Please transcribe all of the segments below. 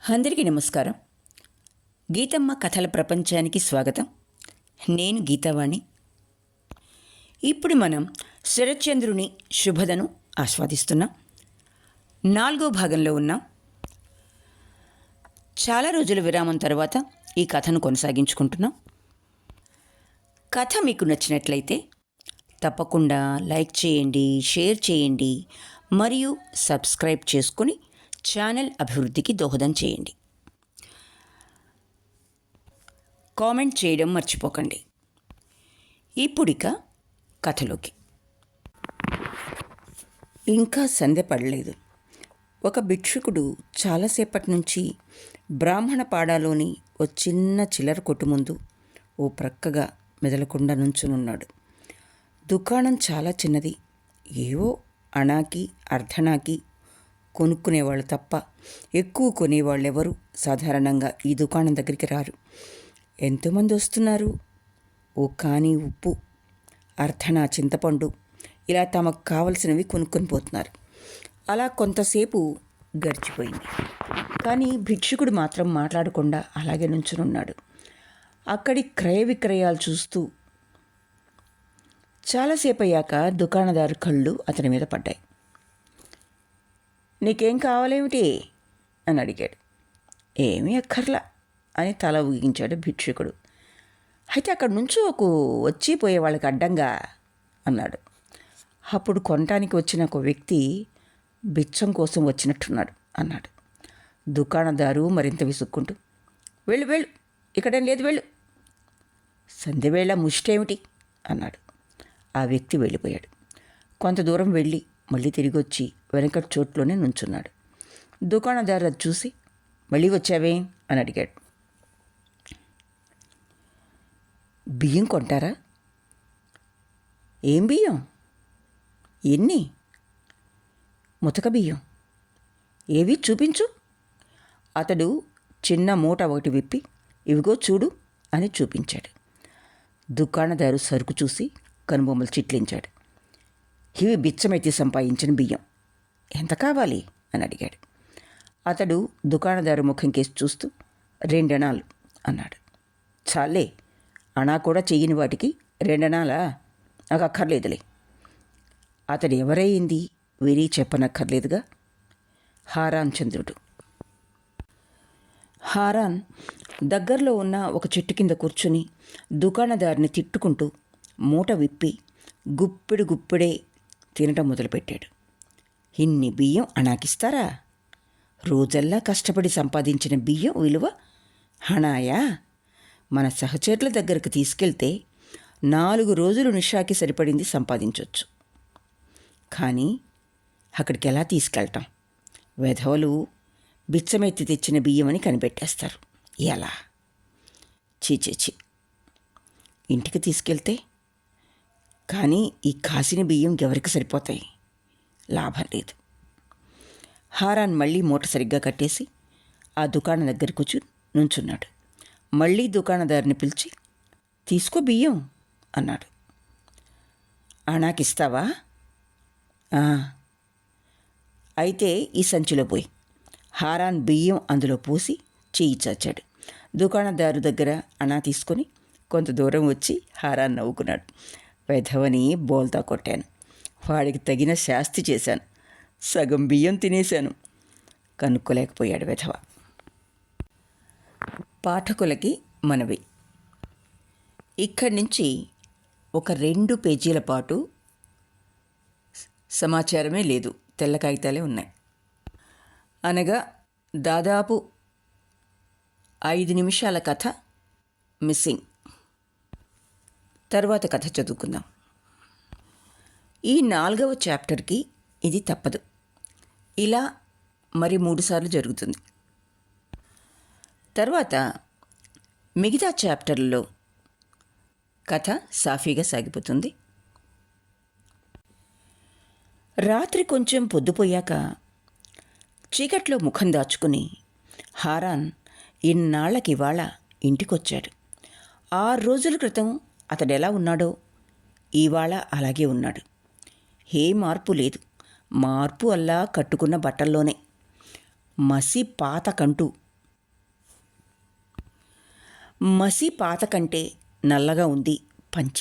అందరికీ నమస్కారం. గీతమ్మ కథల ప్రపంచానికి స్వాగతం. నేను గీతావాణి. ఇప్పుడు మనం శరత్చంద్రుని శుభదను ఆస్వాదిస్తున్నాం. 4వ భాగంలో ఉన్నాం. చాలా రోజుల విరామం తర్వాత ఈ కథను కొనసాగించుకుంటున్నాం. కథ మీకు నచ్చినట్లయితే తప్పకుండా లైక్ చేయండి, షేర్ చేయండి మరియు సబ్స్క్రైబ్ చేసుకొని ఛానల్ అభివృద్ధికి దోహదం చేయండి. కామెంట్ చేయడం మర్చిపోకండి. ఇప్పుడిక కథలోకి. ఇంకా సంధ్య పడలేదు. ఒక భిక్షుకుడు చాలాసేపటి నుంచి బ్రాహ్మణపాడాలోని ఓ చిన్న చిల్లర కొట్టు ముందు ఓ ప్రక్కగా మెదలకుండా నుంచునున్నాడు. దుకాణం చాలా చిన్నది. ఏవో అణాకి అర్ధనాకి కొనుక్కునేవాళ్ళు తప్ప ఎక్కువ కొనేవాళ్ళెవరూ సాధారణంగా ఈ దుకాణం దగ్గరికి రారు. ఎంతోమంది వస్తున్నారు. ఓ కానీ ఉప్పు, అర్ధనా చింతపండు, ఇలా తమకు కావలసినవి కొనుక్కొని పోతున్నారు. అలా కొంతసేపు గడిచిపోయింది. కానీ భిక్షుకుడు మాత్రం మాట్లాడకుండా అలాగే నుంచునున్నాడు. అక్కడి క్రయ విక్రయాలు చూస్తూ చాలాసేపు అయ్యాక దుకాణదారు కళ్ళు అతని మీద పడ్డాయి. నీకేం కావాలేమిటి అని అడిగాడు. ఏమీ అక్కర్లా అని తల ఊగించాడు భిక్షుకుడు. అయితే అక్కడి నుంచి వచ్చి పోయే వాళ్ళకి అడ్డంగా అన్నాడు. అప్పుడు కొనటానికి వచ్చిన ఒక వ్యక్తి బిచ్చం కోసం వచ్చినట్టున్నాడు అన్నాడు. దుకాణదారు మరింత విసుక్కుంటూ, వెళ్ళు వెళ్ళు, ఇక్కడేం లేదు, వెళ్ళు, సంధ్యవేళ ముష్టేమిటి అన్నాడు. ఆ వ్యక్తి వెళ్ళిపోయాడు. కొంత దూరం వెళ్ళి మళ్ళీ తిరిగి వచ్చి వెనకటి చోట్లోనే నుంచున్నాడు. దుకాణదారు అది చూసి, మళ్ళీ వచ్చావే అని అడిగాడు. బియ్యం కొంటారా? ఏం బియ్యం? ఎన్ని? ముతక బియ్యం. ఏవి చూపించు. అతడు చిన్న మూట ఒకటి విప్పి, ఇవిగో చూడు అని చూపించాడు. దుకాణదారు సరుకు చూసి కనుబొమ్మలు చిట్లించాడు. ఇవి బిచ్చమెత్తి సంపాదించిన బియ్యం. ఎంత కావాలి అని అడిగాడు. అతడు దుకాణదారు ముఖం కేసి చూస్తూ 2 అణాలు అన్నాడు. చాలే, అణా కూడా చెయ్యని వాటికి 2 అణాలా? నాకు అక్కర్లేదులే. అతడు ఎవరయ్యింది వెరీ చెప్పనక్కర్లేదుగా. హారాన్ చంద్రుడు. హారాన్ దగ్గరలో ఉన్న ఒక చెట్టు కింద కూర్చుని దుకాణదారిని తిట్టుకుంటూ మూట విప్పి గుప్పెడే తినటం మొదలుపెట్టాడు. ఇన్ని బియ్యం అణాకిస్తారా? రోజల్లా కష్టపడి సంపాదించిన బియ్యం విలువ హణాయా? మన సహచరుల దగ్గరకు తీసుకెళ్తే 4 రోజులు నిషాకి సరిపడింది సంపాదించవచ్చు. కానీ అక్కడికి ఎలా తీసుకెళ్ళటం? వెధవలు బిచ్చమెత్తి తెచ్చిన బియ్యమని కనిపెట్టేస్తారు. ఎలా? చీచేచి. ఇంటికి తీసుకెళ్తే కానీ ఈ కాసిన బియ్యం ఎవరికి సరిపోతాయి? లాభం లేదు. హారాన్ మళ్ళీ మూట సరిగ్గా కట్టేసి ఆ దుకాణం దగ్గరకు వచ్చి నుంచున్నాడు. మళ్ళీ దుకాణదారిని పిలిచి, తీసుకో బియ్యం అన్నాడు. అణాకిస్తావా? అయితే ఈ సంచిలో పోయి. హారాన్ బియ్యం అందులో పోసి చెయ్యి చాచాడు. దుకాణదారు దగ్గర అణా తీసుకొని కొంత దూరం వచ్చి హారాన్ నవ్వుకున్నాడు. వెధవని బోల్తా కొట్టాను. వాడికి తగిన శాస్తి చేశాను. సగం బియ్యం తినేశాను. కనుక్కోలేకపోయాడు వెధవ. పాఠకులకి మనవి. ఇక్కడి నుంచి ఒక 2 పేజీల పాటు సమాచారమే లేదు, తెల్ల కాగితాలే ఉన్నాయి. అనగా దాదాపు 5 నిమిషాల కథ మిస్సింగ్. తర్వాత కథ చదువుకుందాం. ఈ 4వ చాప్టర్కి ఇది తప్పదు. ఇలా మరి 3 సార్లు జరుగుతుంది. తర్వాత మిగతా చాప్టర్లలో కథ సాఫీగా సాగిపోతుంది. రాత్రి కొంచెం పొద్దుపోయాక చీకట్లో ముఖం దాచుకుని హారాన్ ఇన్నాళ్లకివాళ ఇంటికొచ్చాడు. 6 రోజుల క్రితం అతడెలా ఉన్నాడో ఇవాళ అలాగే ఉన్నాడు. ఏ మార్పు లేదు. మార్పు అల్లా కట్టుకున్న బట్టల్లోనే. మసి పాత కంటు మసి పాత కంటే నల్లగా ఉంది పంచ.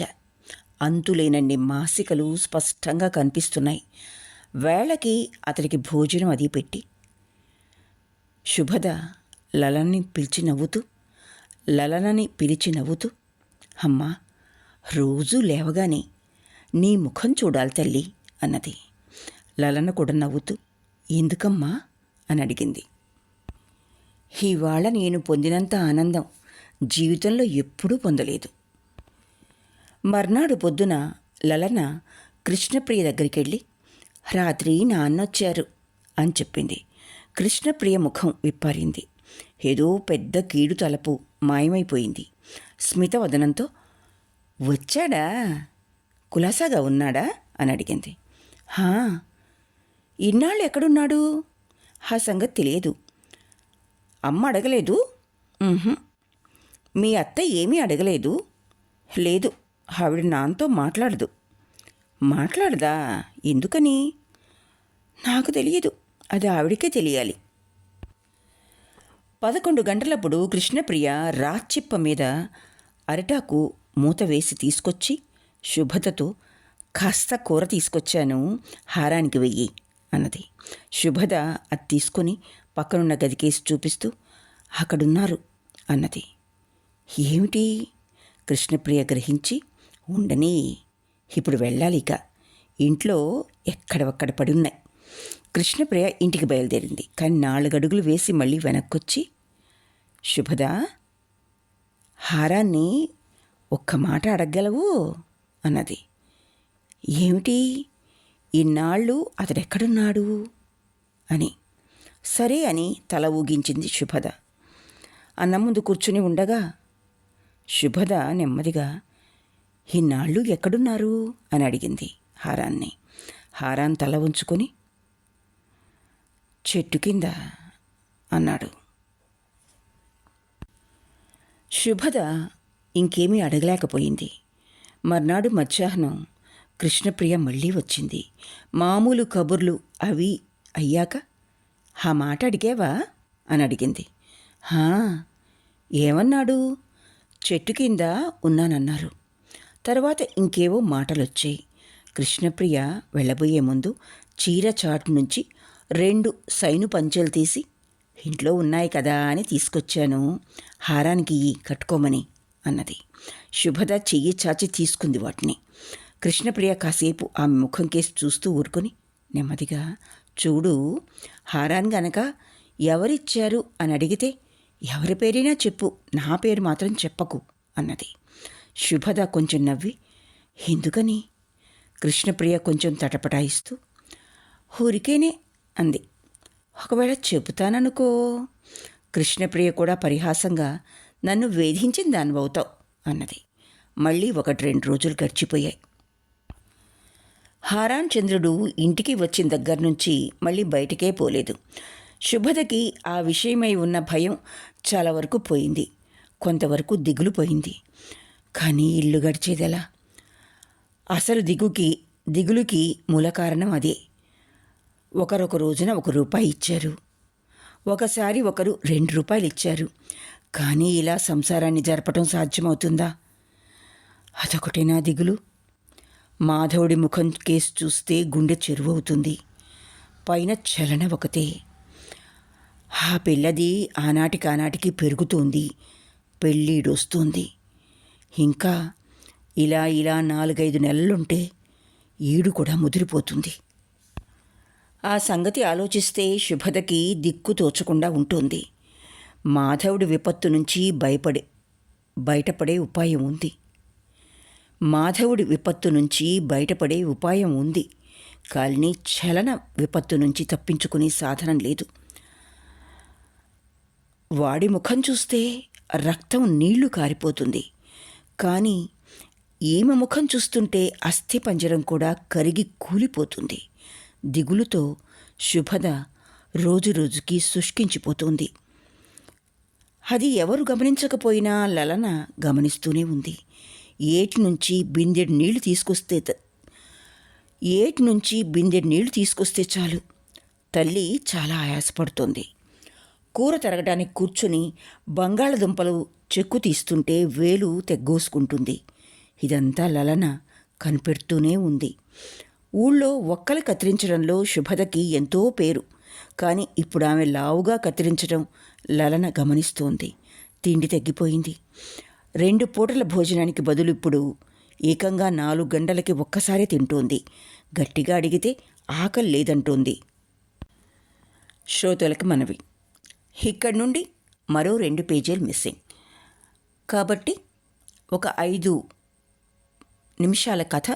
అంతులేనన్ని మాసికలు స్పష్టంగా కనిపిస్తున్నాయి. వేళకి అతడికి భోజనం అది పెట్టి శుభద లలనని పిలిచి నవ్వుతూ అమ్మా, రోజూ లేవగానే నీ ముఖం చూడాలి తల్లి అన్నది. లలన కూడా నవ్వుతూ ఎందుకమ్మా అని అడిగింది. ఇవాళ నేను పొందినంత ఆనందం జీవితంలో ఎప్పుడూ పొందలేదు. మర్నాడు పొద్దున లలన కృష్ణప్రియ దగ్గరికి వెళ్ళి రాత్రి నాన్నొచ్చారు అని చెప్పింది. కృష్ణప్రియ ముఖం విప్పారింది. ఏదో పెద్ద కీడు తలపు మాయమైపోయింది. స్మిత వదనంతో వచ్చాడా, కులాసాగా ఉన్నాడా అని అడిగింది. హా, ఇన్నాళ్ళు ఎక్కడున్నాడు? ఆ సంగతి తెలియదు. అమ్మ అడగలేదు? మీ అత్త ఏమీ అడగలేదు? లేదు, ఆవిడ నాన్నతో మాట్లాడదు. మాట్లాడదా? ఎందుకని? నాకు తెలియదు, అది ఆవిడకే తెలియాలి. 11 గంటలప్పుడు కృష్ణప్రియ రాచిప్ప మీద అరిటాకు మూత వేసి తీసుకొచ్చి శుభదతో కాస్త కూర తీసుకొచ్చాను, హారానికి వెయ్యి అన్నది. శుభద అది తీసుకొని పక్కనున్న గదికేసి చూపిస్తూ అక్కడున్నారు అన్నది. ఏమిటి? కృష్ణప్రియ గ్రహించి ఉండని, ఇప్పుడు వెళ్ళాలిక, ఇంట్లో ఎక్కడవక్కడ పడున్నాయి. కృష్ణప్రియ ఇంటికి బయలుదేరింది. కానీ 4 అడుగులు వేసి మళ్ళీ వెనక్కొచ్చి శుభద, హారాన్ని ఒక్క మాట అడగగలవు అన్నది. ఏమిటి? ఇన్నాళ్ళు అతడెక్కడున్నాడు అని. సరే అని తల ఊగించింది శుభద. అన్నం ముందు కూర్చుని ఉండగా శుభద నెమ్మదిగా ఇన్నాళ్ళు ఎక్కడున్నారు అని అడిగింది హారాన్ని. హారాన్ని తల ఉంచుకొని చెట్టు కింద అన్నాడు. శుభద ఇంకేమీ అడగలేకపోయింది. మర్నాడు మధ్యాహ్నం కృష్ణప్రియ మళ్ళీ వచ్చింది. మామూలు కబుర్లు అవి అయ్యాక ఆ మాట అడిగావా అని అడిగింది. హా, ఏమన్నాడు? చెట్టు కింద ఉన్నానన్నారు. తర్వాత ఇంకేవో మాటలొచ్చాయి. కృష్ణప్రియ వెళ్ళబోయే ముందు చీర చాటు నుంచి 2 సైను పంచెలు తీసి ఇంట్లో ఉన్నాయి కదా అని తీసుకొచ్చాను, హారానికి కట్టుకోమని అన్నది. శుభద చెయ్యి చాచి తీసుకుంది వాటిని. కృష్ణప్రియ కాసేపు ఆమె ముఖం కేసి చూస్తూ ఊరుకొని నెమ్మదిగా చూడు, హారాన్ని గనక ఎవరిచ్చారు అని అడిగితే ఎవరి పేరైనా చెప్పు, నా పేరు మాత్రం చెప్పకు అన్నది. శుభద కొంచెం నవ్వి ఎందుకని? కృష్ణప్రియ కొంచెం తటపటాయిస్తూ ఊరికేనే అంది. ఒకవేళ చెబుతాననుకో? కృష్ణప్రియ కూడా పరిహాసంగా నన్ను వేధించిన దానివవుతావు అన్నది. మళ్ళీ 1-2 రోజులు గడిచిపోయాయి. హారాన్ చంద్రుడు ఇంటికి వచ్చిన దగ్గర నుంచి మళ్ళీ బయటికే పోలేదు. శుభదకి ఆ విషయమై ఉన్న భయం చాలా వరకు పోయింది. కొంతవరకు దిగులు పోయింది. కానీ ఇల్లు గడిచేదెలా? అసలు దిగులుకి మూల కారణం అదే. ఒకరొక రోజున ₹1 ఇచ్చారు, ఒకసారి ఒకరు ₹2 ఇచ్చారు. కానీ ఇలా సంసారాన్ని జరపటం సాధ్యమవుతుందా? అదొకటేనా దిగులు? మాధవుడి ముఖం కేసు చూస్తే గుండె చెరువవుతుంది. పైన చలన ఒకతే. ఆ పిల్లది ఆనాటికి పెరుగుతోంది, పెళ్ళీడొస్తుంది. ఇంకా ఇలా 4-5 నెలలుంటే ఈడు కూడా ముదిరిపోతుంది. ఆ సంగతి ఆలోచిస్తే శుభదకి దిక్కు తోచకుండా ఉంటుంది. మాధవుడి విపత్తు నుంచి బయటపడే ఉపాయం ఉంది. కానీ చలన విపత్తు నుంచి తప్పించుకునే సాధనం లేదు. వాడి ముఖం చూస్తే రక్తం నీళ్లు కారిపోతుంది. కానీ ఈమె ముఖం చూస్తుంటే అస్థిపంజరం కూడా కరిగి కూలిపోతుంది. దిగులుతో శుభద రోజురోజుకి శుష్కించిపోతుంది. అది ఎవరు గమనించకపోయినా లలన గమనిస్తూనే ఉంది. ఏటి నుంచి బిందెడు నీళ్లు తీసుకొస్తే చాలు తల్లి చాలా ఆయాసపడుతోంది. కూర తరగడానికి కూర్చుని బంగాళదుంపలు చెక్కు తీస్తుంటే వేలు తెగ్గోసుకుంటుంది. ఇదంతా లలన కనిపెడుతూనే ఉంది. ఊళ్ళో ఒక్కలు కత్తిరించడంలో శుభదకి ఎంతో పేరు. కానీ ఇప్పుడు ఆమె లావుగా కత్తిరించడం లలన గమనిస్తోంది. తిండి తగ్గిపోయింది. 2 పూటల భోజనానికి బదులు ఇప్పుడు ఏకంగా 4 గంటలకి ఒక్కసారి తింటోంది. గట్టిగా అడిగితే ఆకలి లేదంటోంది. శ్రోతలకు మనవి, ఇక్కడి నుండి మరో 2 పేజీలు మిస్సింగ్. కాబట్టి ఒక 5 నిమిషాల కథ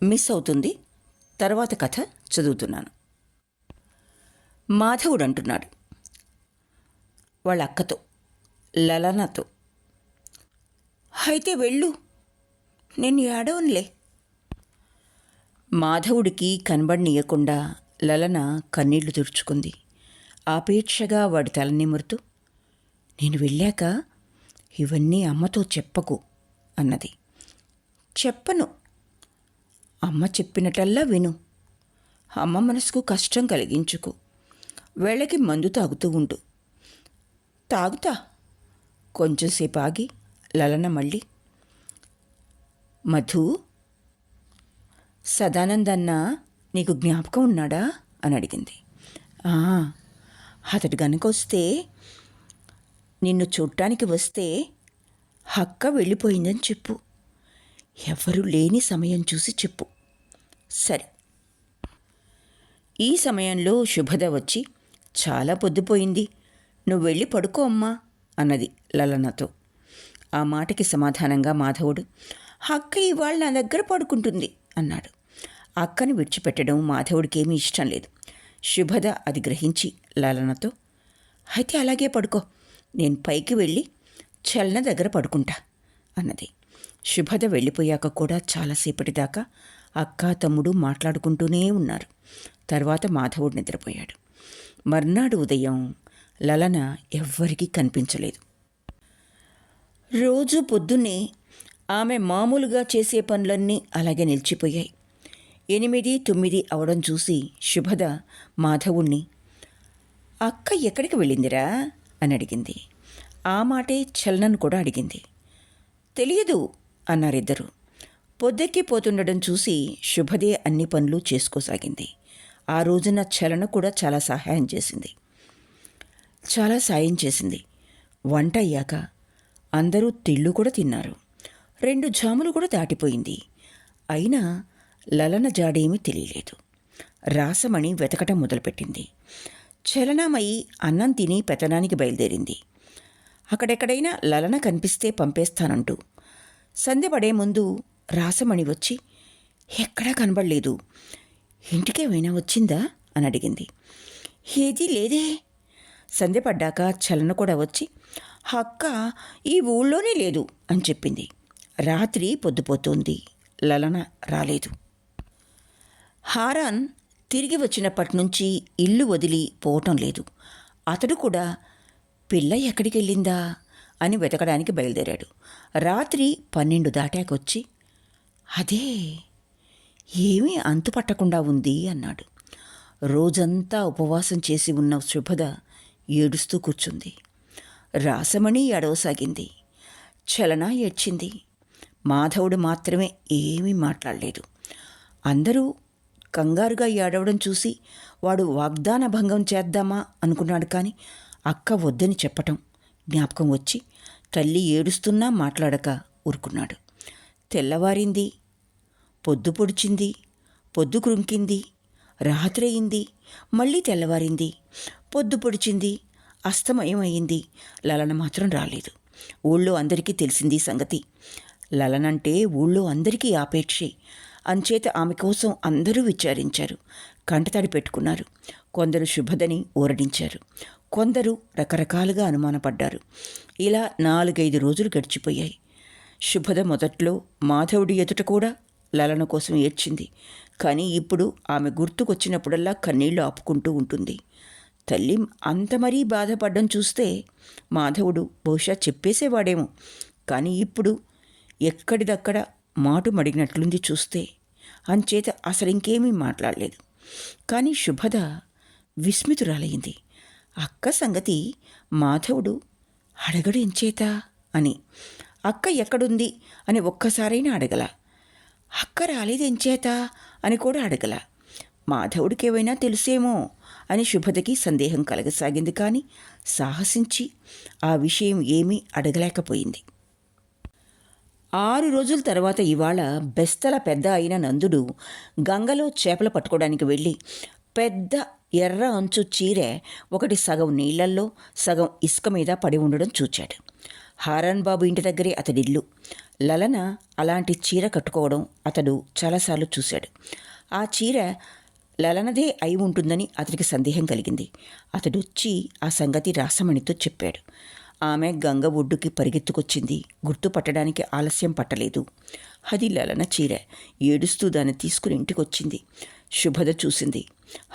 మిస్ అవుతుంది. తర్వాత కథ చదువుతున్నాను. మాధవుడు అంటున్నాడు వాళ్ళ అక్కతో, లలనతో, అయితే వెళ్ళు, నేను ఏడవనులే. మాధవుడికి కనబడనీయకుండా లలన కన్నీళ్లు తుడుచుకుంది. ఆపేక్షగా వాడి తల నిమురుతూ, నేను వెళ్ళాక ఇవన్నీ అమ్మతో చెప్పకు అన్నది. చెప్పను, అమ్మ చెప్పినట్టల్లా విను. అమ్మ మనసుకు కష్టం కలిగించుకు. వేళకి మందు తాగుతూ ఉండు. తాగుతా. కొంచెంసేపు ఆగి లలన మళ్ళీ, మధు, సదానందన్న నీకు జ్ఞాపకం ఉన్నాడా అని అడిగింది. అతడు గనుక వస్తే, నిన్ను చూడటానికి వస్తే అక్క వెళ్ళిపోయిందని చెప్పు. ఎవరూ లేని సమయం చూసి చెప్పు. సరే. ఈ సమయంలో శుభద వచ్చి, చాలా పొద్దుపోయింది, నువ్వు వెళ్ళి పడుకో అమ్మా అన్నది లలనతో. ఆ మాటకి సమాధానంగా మాధవుడు, అక్క ఇవాళ నా దగ్గర పడుకుంటుంది అన్నాడు. అక్కని విడిచిపెట్టడం మాధవుడికేమీ ఇష్టం లేదు. శుభద అది గ్రహించి లలనతో, అయితే అలాగే పడుకో, నేను పైకి వెళ్ళి చలన దగ్గర పడుకుంటా అన్నది. శుభద వెళ్ళిపోయాక కూడా చాలాసేపటిదాకా అక్క తమ్ముడు మాట్లాడుకుంటూనే ఉన్నారు. తర్వాత మాధవుడు నిద్రపోయాడు. మర్నాడు ఉదయం లలన ఎవ్వరికీ కనిపించలేదు. రోజు పొద్దున్నే ఆమె మామూలుగా చేసే పనులన్నీ అలాగే నిలిచిపోయాయి. 8, 9 అవడం చూసి శుభద మాధవుణ్ణి, అక్క ఎక్కడికి వెళ్ళిందిరా అని అడిగింది. ఆ మాటే చలనను కూడా అడిగింది. తెలియదు అన్నారిద్దరూ. పొద్దెక్కి పోతుండడం చూసి శుభదే అన్ని పనులు చేసుకోసాగింది. ఆ రోజున చలన కూడా చాలా సాయం చేసింది. వంట అయ్యాక అందరూ తిళ్ళు కూడా తిన్నారు. 2 జాములు కూడా దాటిపోయింది. అయినా లలన జాడేమీ తెలియలేదు. రాసమణి వెతకటం మొదలుపెట్టింది. చలనామయి అన్నం తిని పెత్తనానికి బయలుదేరింది. అక్కడెక్కడైనా లలన కనిపిస్తే పంపేస్తానంటూ. సంధ్య పడే ముందు రాసమణి వచ్చి, ఎక్కడా కనబడలేదు, ఇంటికేమైనా వచ్చిందా అని అడిగింది. ఏదీ లేదే. సంధ్య పడ్డాక చలన కూడా వచ్చి, అక్క ఈ ఊళ్ళోనే లేదు అని చెప్పింది. రాత్రి పొద్దుపోతోంది. లలన రాలేదు. హారాన్ తిరిగి వచ్చినప్పటి నుంచి ఇల్లు వదిలి పోవటం లేదు. అతడు కూడా పిల్ల ఎక్కడికి వెళ్ళిందా అని వెతకడానికి బయలుదేరాడు. రాత్రి 12 దాటాకొచ్చి, అదే ఏమీ అంతుపట్టకుండా ఉంది అన్నాడు. రోజంతా ఉపవాసం చేసి ఉన్న శుభద ఏడుస్తూ కూర్చుంది. రాసమణి ఏడవసాగింది. చలన ఏడ్చింది. మాధవుడు మాత్రమే ఏమీ మాట్లాడలేదు. అందరూ కంగారుగా ఏడవడం చూసి వాడు వాగ్దాన భంగం చేద్దామా అనుకున్నాడు. కానీ అక్క వద్దని చెప్పటం జ్ఞాపకం వచ్చి తల్లి ఏడుస్తున్నా మాట్లాడక ఊరుకున్నాడు. తెల్లవారింది, పొద్దు పొడిచింది, పొద్దు కృంకింది, రాత్రి అయింది, మళ్ళీ తెల్లవారింది, పొద్దు పొడిచింది, అస్తమయం అయింది. లలన మాత్రం రాలేదు. ఊళ్ళో అందరికీ తెలిసింది సంగతి. లలనంటే ఊళ్ళో అందరికీ ఆపేక్షే. అంచేత ఆమె కోసం అందరూ విచారించారు, కంటతడి పెట్టుకున్నారు. కొందరు శుభదని ఊరడించారు, కొందరు రకరకాలుగా అనుమానపడ్డారు. ఇలా 4-5 రోజులు గడిచిపోయాయి. శుభద మొదట్లో మాధవుడి ఎదుట కూడా లలన కోసం ఏడ్చింది. కానీ ఇప్పుడు ఆమె గుర్తుకొచ్చినప్పుడల్లా కన్నీళ్లు ఆపుకుంటూ ఉంటుంది. తల్లి అంత మరీ బాధపడ్డం చూస్తే మాధవుడు బహుశా చెప్పేసేవాడేమో. కానీ ఇప్పుడు ఎక్కడిదక్కడ మాటు మడిగినట్లుంది చూస్తే. అంచేత అసలు ఇంకేమీ మాట్లాడలేదు. కానీ శుభద విస్మితురాలయ్యింది. అక్క సంగతి మాధవుడు అడగడు ఎంచేత అని. అక్క ఎక్కడుంది అని ఒక్కసారైనా అడగల. అక్క రాలేదెంచేత అని కూడా అడగల. మాధవుడికేమైనా తెలుసేమో అని శుభదకి సందేహం కలగసాగింది. కానీ సాహసించి ఆ విషయం ఏమీ అడగలేకపోయింది. 6 రోజుల తర్వాత ఇవాళ బెస్తల పెద్ద అయిన నందుడు గంగలో చేపలు పట్టుకోవడానికి వెళ్ళి పెద్ద ఎర్ర అంచు చీరె ఒకటి సగం నీళ్లల్లో సగం ఇసుక మీద పడి ఉండడం చూచాడు. హారన్ బాబు ఇంటి దగ్గరే అతడిల్లు. లలన అలాంటి చీర కట్టుకోవడం అతడు చాలాసార్లు చూశాడు. ఆ చీర లలనదే అయి ఉంటుందని అతడికి సందేహం కలిగింది. అతడొచ్చి ఆ సంగతి రాసమణితో చెప్పాడు. ఆమె గంగ ఒడ్డుకి పరిగెత్తుకొచ్చింది. గుర్తుపట్టడానికి ఆలస్యం పట్టలేదు. అది లలన చీర. ఏడుస్తూ దాన్ని తీసుకుని ఇంటికొచ్చింది. శుభద చూసింది.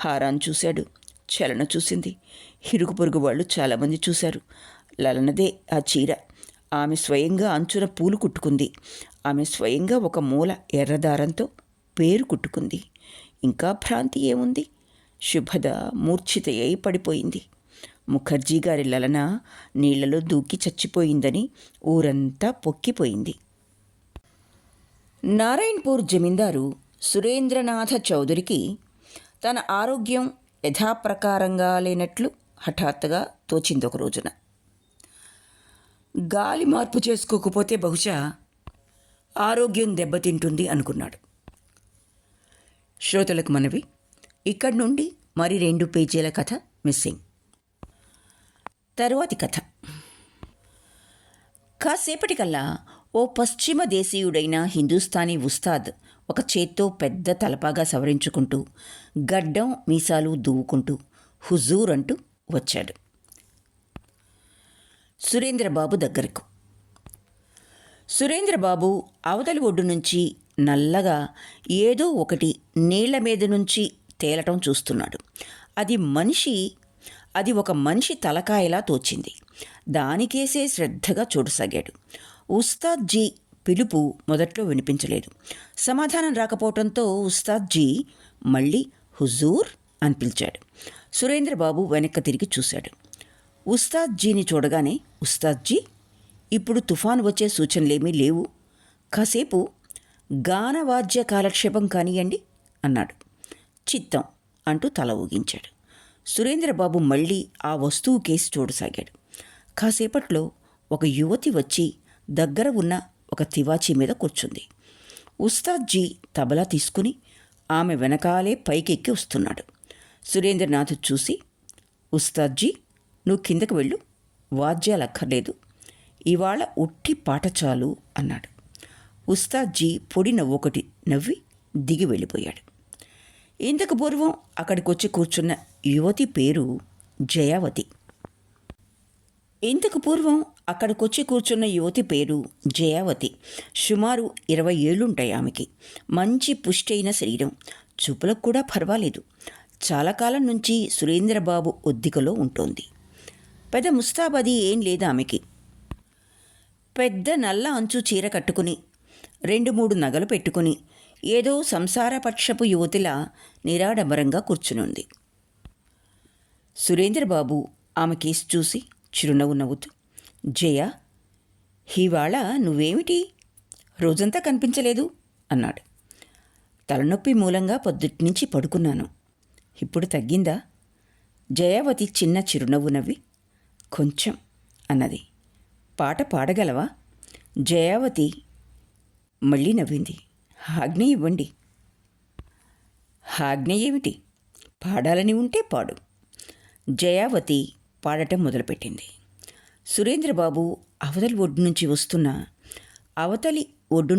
హారాన్ చూశాడు. చలన చూసింది. ఇరుగు పొరుగు వాళ్ళు చాలామంది చూశారు. లలనదే ఆ చీర. ఆమె స్వయంగా అంచున పూలు కుట్టుకుంది. ఆమె స్వయంగా ఒక మూల ఎర్రదారంతో పేరు కుట్టుకుంది. ఇంకా భ్రాంతి ఏముంది? శుభద మూర్ఛితయ్యి పడిపోయింది. ముఖర్జీ గారి లలన నీళ్లలో దూకి చచ్చిపోయిందని ఊరంతా పొక్కిపోయింది. నారాయణపూర్ జమీందారు సురేంద్రనాథ చౌదరికి తన ఆరోగ్యం యథాప్రకారంగా లేనట్లు హఠాత్తుగా తోచిందొక రోజున. గాలి మార్పు చేసుకోకపోతే బహుశా ఆరోగ్యం దెబ్బతింటుంది అనుకున్నాడు. శ్రోతలకు మనవి, ఇక్కడి నుండి మరి 2 పేజీల కథ మిస్సింగ్. తరువాతి కథ. కాసేపటికల్లా ఓ పశ్చిమ దేశీయుడైన హిందూస్థానీ ఉస్తాద్ ఒక చేత్తో పెద్ద తలపాగా సవరించుకుంటూ గడ్డం మీసాలు దువ్వుకుంటూ హుజూర్ అంటూ వచ్చాడు సురేంద్రబాబు దగ్గరకు. సురేంద్రబాబు అవతలి ఒడ్డు నుంచి నల్లగా ఏదో ఒకటి నీళ్ల మీద నుంచి తేలటం చూస్తున్నాడు. అది ఒక మనిషి తలకాయలా తోచింది. దానికేసే శ్రద్ధగా చూడసాగాడు. ఉస్తాద్జీ పిలుపు మొదట్లో వినిపించలేదు. సమాధానం రాకపోవడంతో ఉస్తాద్జీ మళ్ళీ హుజూర్ అని పిలిచాడు. సురేంద్రబాబు వెనక్కి తిరిగి చూశాడు. ఉస్తాద్జీని చూడగానే, ఉస్తాద్జీ, ఇప్పుడు తుఫాను వచ్చే సూచనలేమీ లేవు. కాసేపు గానవాద్య కాలక్షేపం కానియండి అన్నాడు. చిత్తం అంటూ తల ఊగించాడు. సురేంద్రబాబు మళ్ళీ ఆ వస్తువు కేసి చూడసాగాడు. కాసేపట్లో ఒక యువతి వచ్చి దగ్గర ఉన్న ఒక తివాచీ మీద కూర్చుంది. ఉస్తాద్జీ తబలా తీసుకుని ఆమె వెనకాలే పైకెక్కి వస్తున్నాడు. సురేంద్రనాథ్ చూసి, ఉస్తాద్జీ, నువ్వు కిందకు వెళ్ళు, వాద్యాలు అక్కర్లేదు, ఇవాళ ఉట్టి పాట చాలు అన్నాడు. ఉస్తాద్జీ పొడి నవ్వొకటి నవ్వి దిగి వెళ్ళిపోయాడు. ఇంతకు పూర్వం అక్కడికొచ్చి కూర్చున్న యువతి పేరు జయావతి. సుమారు 20 ఏళ్లుంటాయి ఆమెకి. మంచి పుష్టైన శరీరం, చూపులకు కూడా పర్వాలేదు. చాలా కాలం నుంచి సురేంద్రబాబు ఒద్దికలో ఉంటోంది. పెద్ద ముస్తాబది ఏం లేదు ఆమెకి. పెద్ద నల్ల అంచు చీర కట్టుకుని 2-3 నగలు పెట్టుకుని ఏదో సంసారపక్షపు యువతిలా నిరాడంబరంగా కూర్చునుంది. సురేంద్రబాబు ఆమె కేసు చూసి చిరునవ్వు నవ్వుతూ, జయ, ఇవాళ నువ్వేమిటి రోజంతా కనిపించలేదు అన్నాడు. తలనొప్పి మూలంగా పొద్దుట్నుంచి పడుకున్నాను. ఇప్పుడు తగ్గిందా? జయావతి చిన్న చిరునవ్వు నవ్వి, కొంచెం అన్నది. పాట పాడగలవా? జయావతి మళ్ళీ నవ్వింది. ఆజ్ఞ ఇవ్వండి. ఆజ్ఞ ఏమిటి? పాడాలని ఉంటే పాడు. జయావతి పాడటం మొదలుపెట్టింది. సురేంద్రబాబు అవతలి ఒడ్డు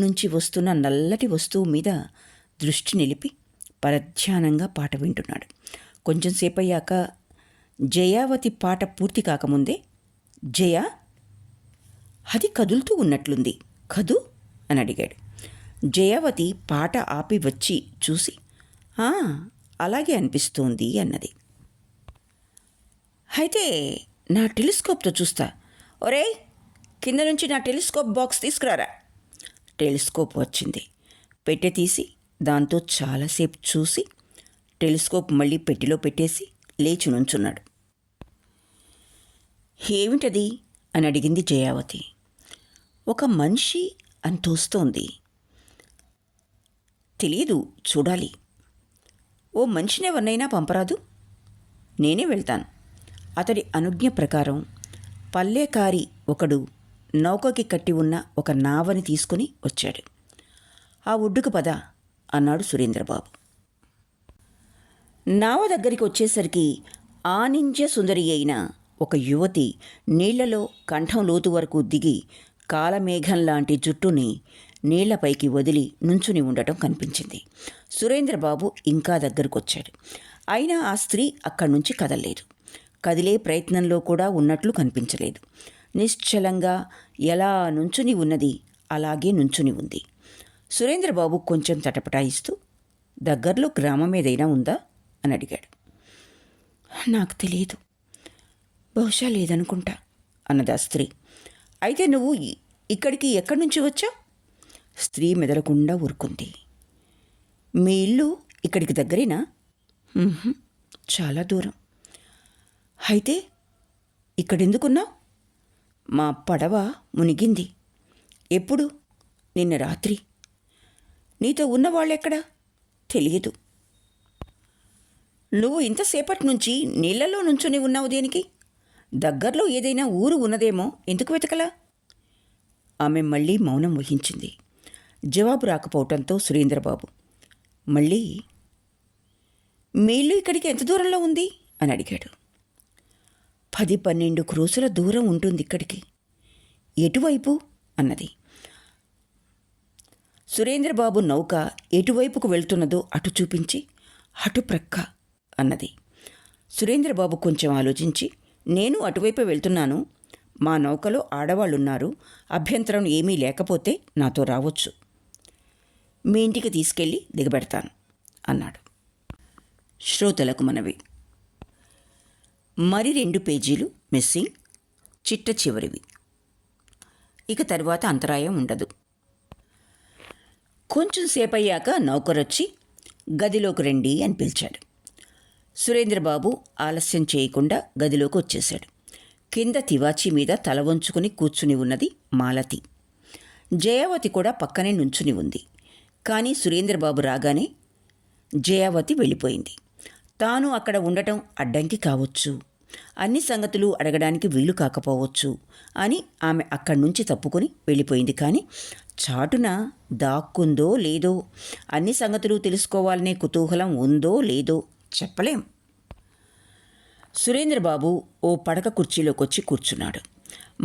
నుంచి వస్తున్న నల్లటి వస్తువు మీద దృష్టి నిలిపి పరధ్యానంగా పాట వింటున్నాడు. కొంచెం సేపయ్యాక జయావతి పాట పూర్తి కాకముందే, జయ, అది కదులుతూ ఉన్నట్లుంది కదూ అని అడిగాడు. జయావతి పాట ఆపి వచ్చి చూసి, అలాగే అనిపిస్తోంది అన్నది. అయితే నా టెలిస్కోప్తో చూస్తా. ఒరేయ్, కింద నుంచి నా టెలిస్కోప్ బాక్స్ తీసుకురారా. టెలిస్కోప్ వచ్చింది. పెట్టె తీసి దాంతో చాలాసేపు చూసి టెలిస్కోప్ మళ్ళీ పెట్టెలో పెట్టేసి లేచి నుంచున్నాడు. ఏమిటది అని అడిగింది జయావతి. ఒక మనిషి అని తోస్తోంది. తెలియదు, చూడాలి. ఓ మనిషిని ఎవరినైనా పంపరాదు? నేనే వెళ్తాను. అతడి అనుజ్ఞ ప్రకారం పల్లెకారి ఒకడు నౌకకి కట్టి ఉన్న ఒక నావని తీసుకుని వచ్చాడు. ఆ ఒడ్డుకు పద అన్నాడు సురేంద్రబాబు. నావ దగ్గరికి వచ్చేసరికి ఆనింజ సుందరి అయిన ఒక యువతి నీళ్లలో కంఠం లోతు వరకు దిగి కాలమేఘం లాంటి జుట్టుని నీళ్లపైకి వదిలి నుంచుని ఉండటం కనిపించింది. సురేంద్రబాబు ఇంకా దగ్గరకొచ్చాడు. అయినా ఆ స్త్రీ అక్కడి నుంచి కదలలేదు. కదిలే ప్రయత్నంలో కూడా ఉన్నట్లు కనిపించలేదు. నిశ్చలంగా ఎలా నుంచుని ఉన్నది అలాగే నుంచుని ఉంది. సురేంద్రబాబు కొంచెం తటపటాయిస్తూ, దగ్గరలో గ్రామం ఏదైనా ఉందా అని అడిగాడు. నాకు తెలియదు, బహుశా లేదనుకుంటా అన్నది ఆ స్త్రీ. అయితే నువ్వు ఇక్కడికి ఎక్కడి నుంచి వచ్చావు? స్త్రీ మెదలకుండా ఊరుకుంది. మీ ఇల్లు ఇక్కడికి దగ్గరేనా? చాలా దూరం. అయితే ఇక్కడెందుకున్నావు? మా పడవ మునిగింది. ఎప్పుడు? నిన్న రాత్రి. నీతో ఉన్నవాళ్ళెక్కడా? తెలియదు. నువ్వు ఇంతసేపటి నుంచి నీళ్లలో నుంచుని ఉన్నావు దేనికి? దగ్గరలో ఏదైనా ఊరు ఉన్నదేమో, ఎందుకు వెతకలా? ఆమె మళ్ళీ మౌనం వహించింది. జవాబు రాకపోవటంతో సురేంద్రబాబు మళ్ళీ, మీ ఇల్లు ఇక్కడికి ఎంత దూరంలో ఉంది అని అడిగాడు. 10-12 క్రోసుల దూరం ఉంటుంది ఇక్కడికి. ఎటువైపు అన్నది. సురేంద్రబాబు నౌక ఎటువైపుకు వెళ్తున్నదో అటు చూపించి, అటు ప్రక్క అన్నది. సురేంద్రబాబు కొంచెం ఆలోచించి, నేను అటువైపు వెళ్తున్నాను. మా నౌకలో ఆడవాళ్ళున్నారు. అభ్యంతరం ఏమీ లేకపోతే నాతో రావచ్చు. మీ ఇంటికి తీసుకెళ్ళి దిగబెడతాను అన్నాడు. శ్రోతలకు మనవి. మరి 2 పేజీలు మిస్సింగ్, చిట్ట చివరివి. ఇక తర్వాత అంతరాయం ఉండదు. కొంచెం సేపయ్యాక నౌకరొచ్చి గదిలోకి రండి అని పిలిచాడు. సురేంద్రబాబు ఆలస్యం చేయకుండా గదిలోకి వచ్చేశాడు. కింద తివాచీ మీద తల వంచుకుని కూర్చుని ఉన్నది మాలతి. జయావతి కూడా పక్కనే నుంచుని ఉంది. కానీ సురేంద్రబాబు రాగానే జయావతి వెళ్ళిపోయింది. తాను అక్కడ ఉండటం అడ్డంకి కావచ్చు, అన్ని సంగతులు అడగడానికి వీలు కాకపోవచ్చు అని ఆమె అక్కడి నుంచి తప్పుకొని వెళ్ళిపోయింది. కానీ చాటున దాక్కుందో లేదో, అన్ని సంగతులు తెలుసుకోవాలనే కుతూహలం ఉందో లేదో చెప్పలేం. సురేంద్రబాబు ఓ పడక కుర్చీలోకొచ్చి కూర్చున్నాడు.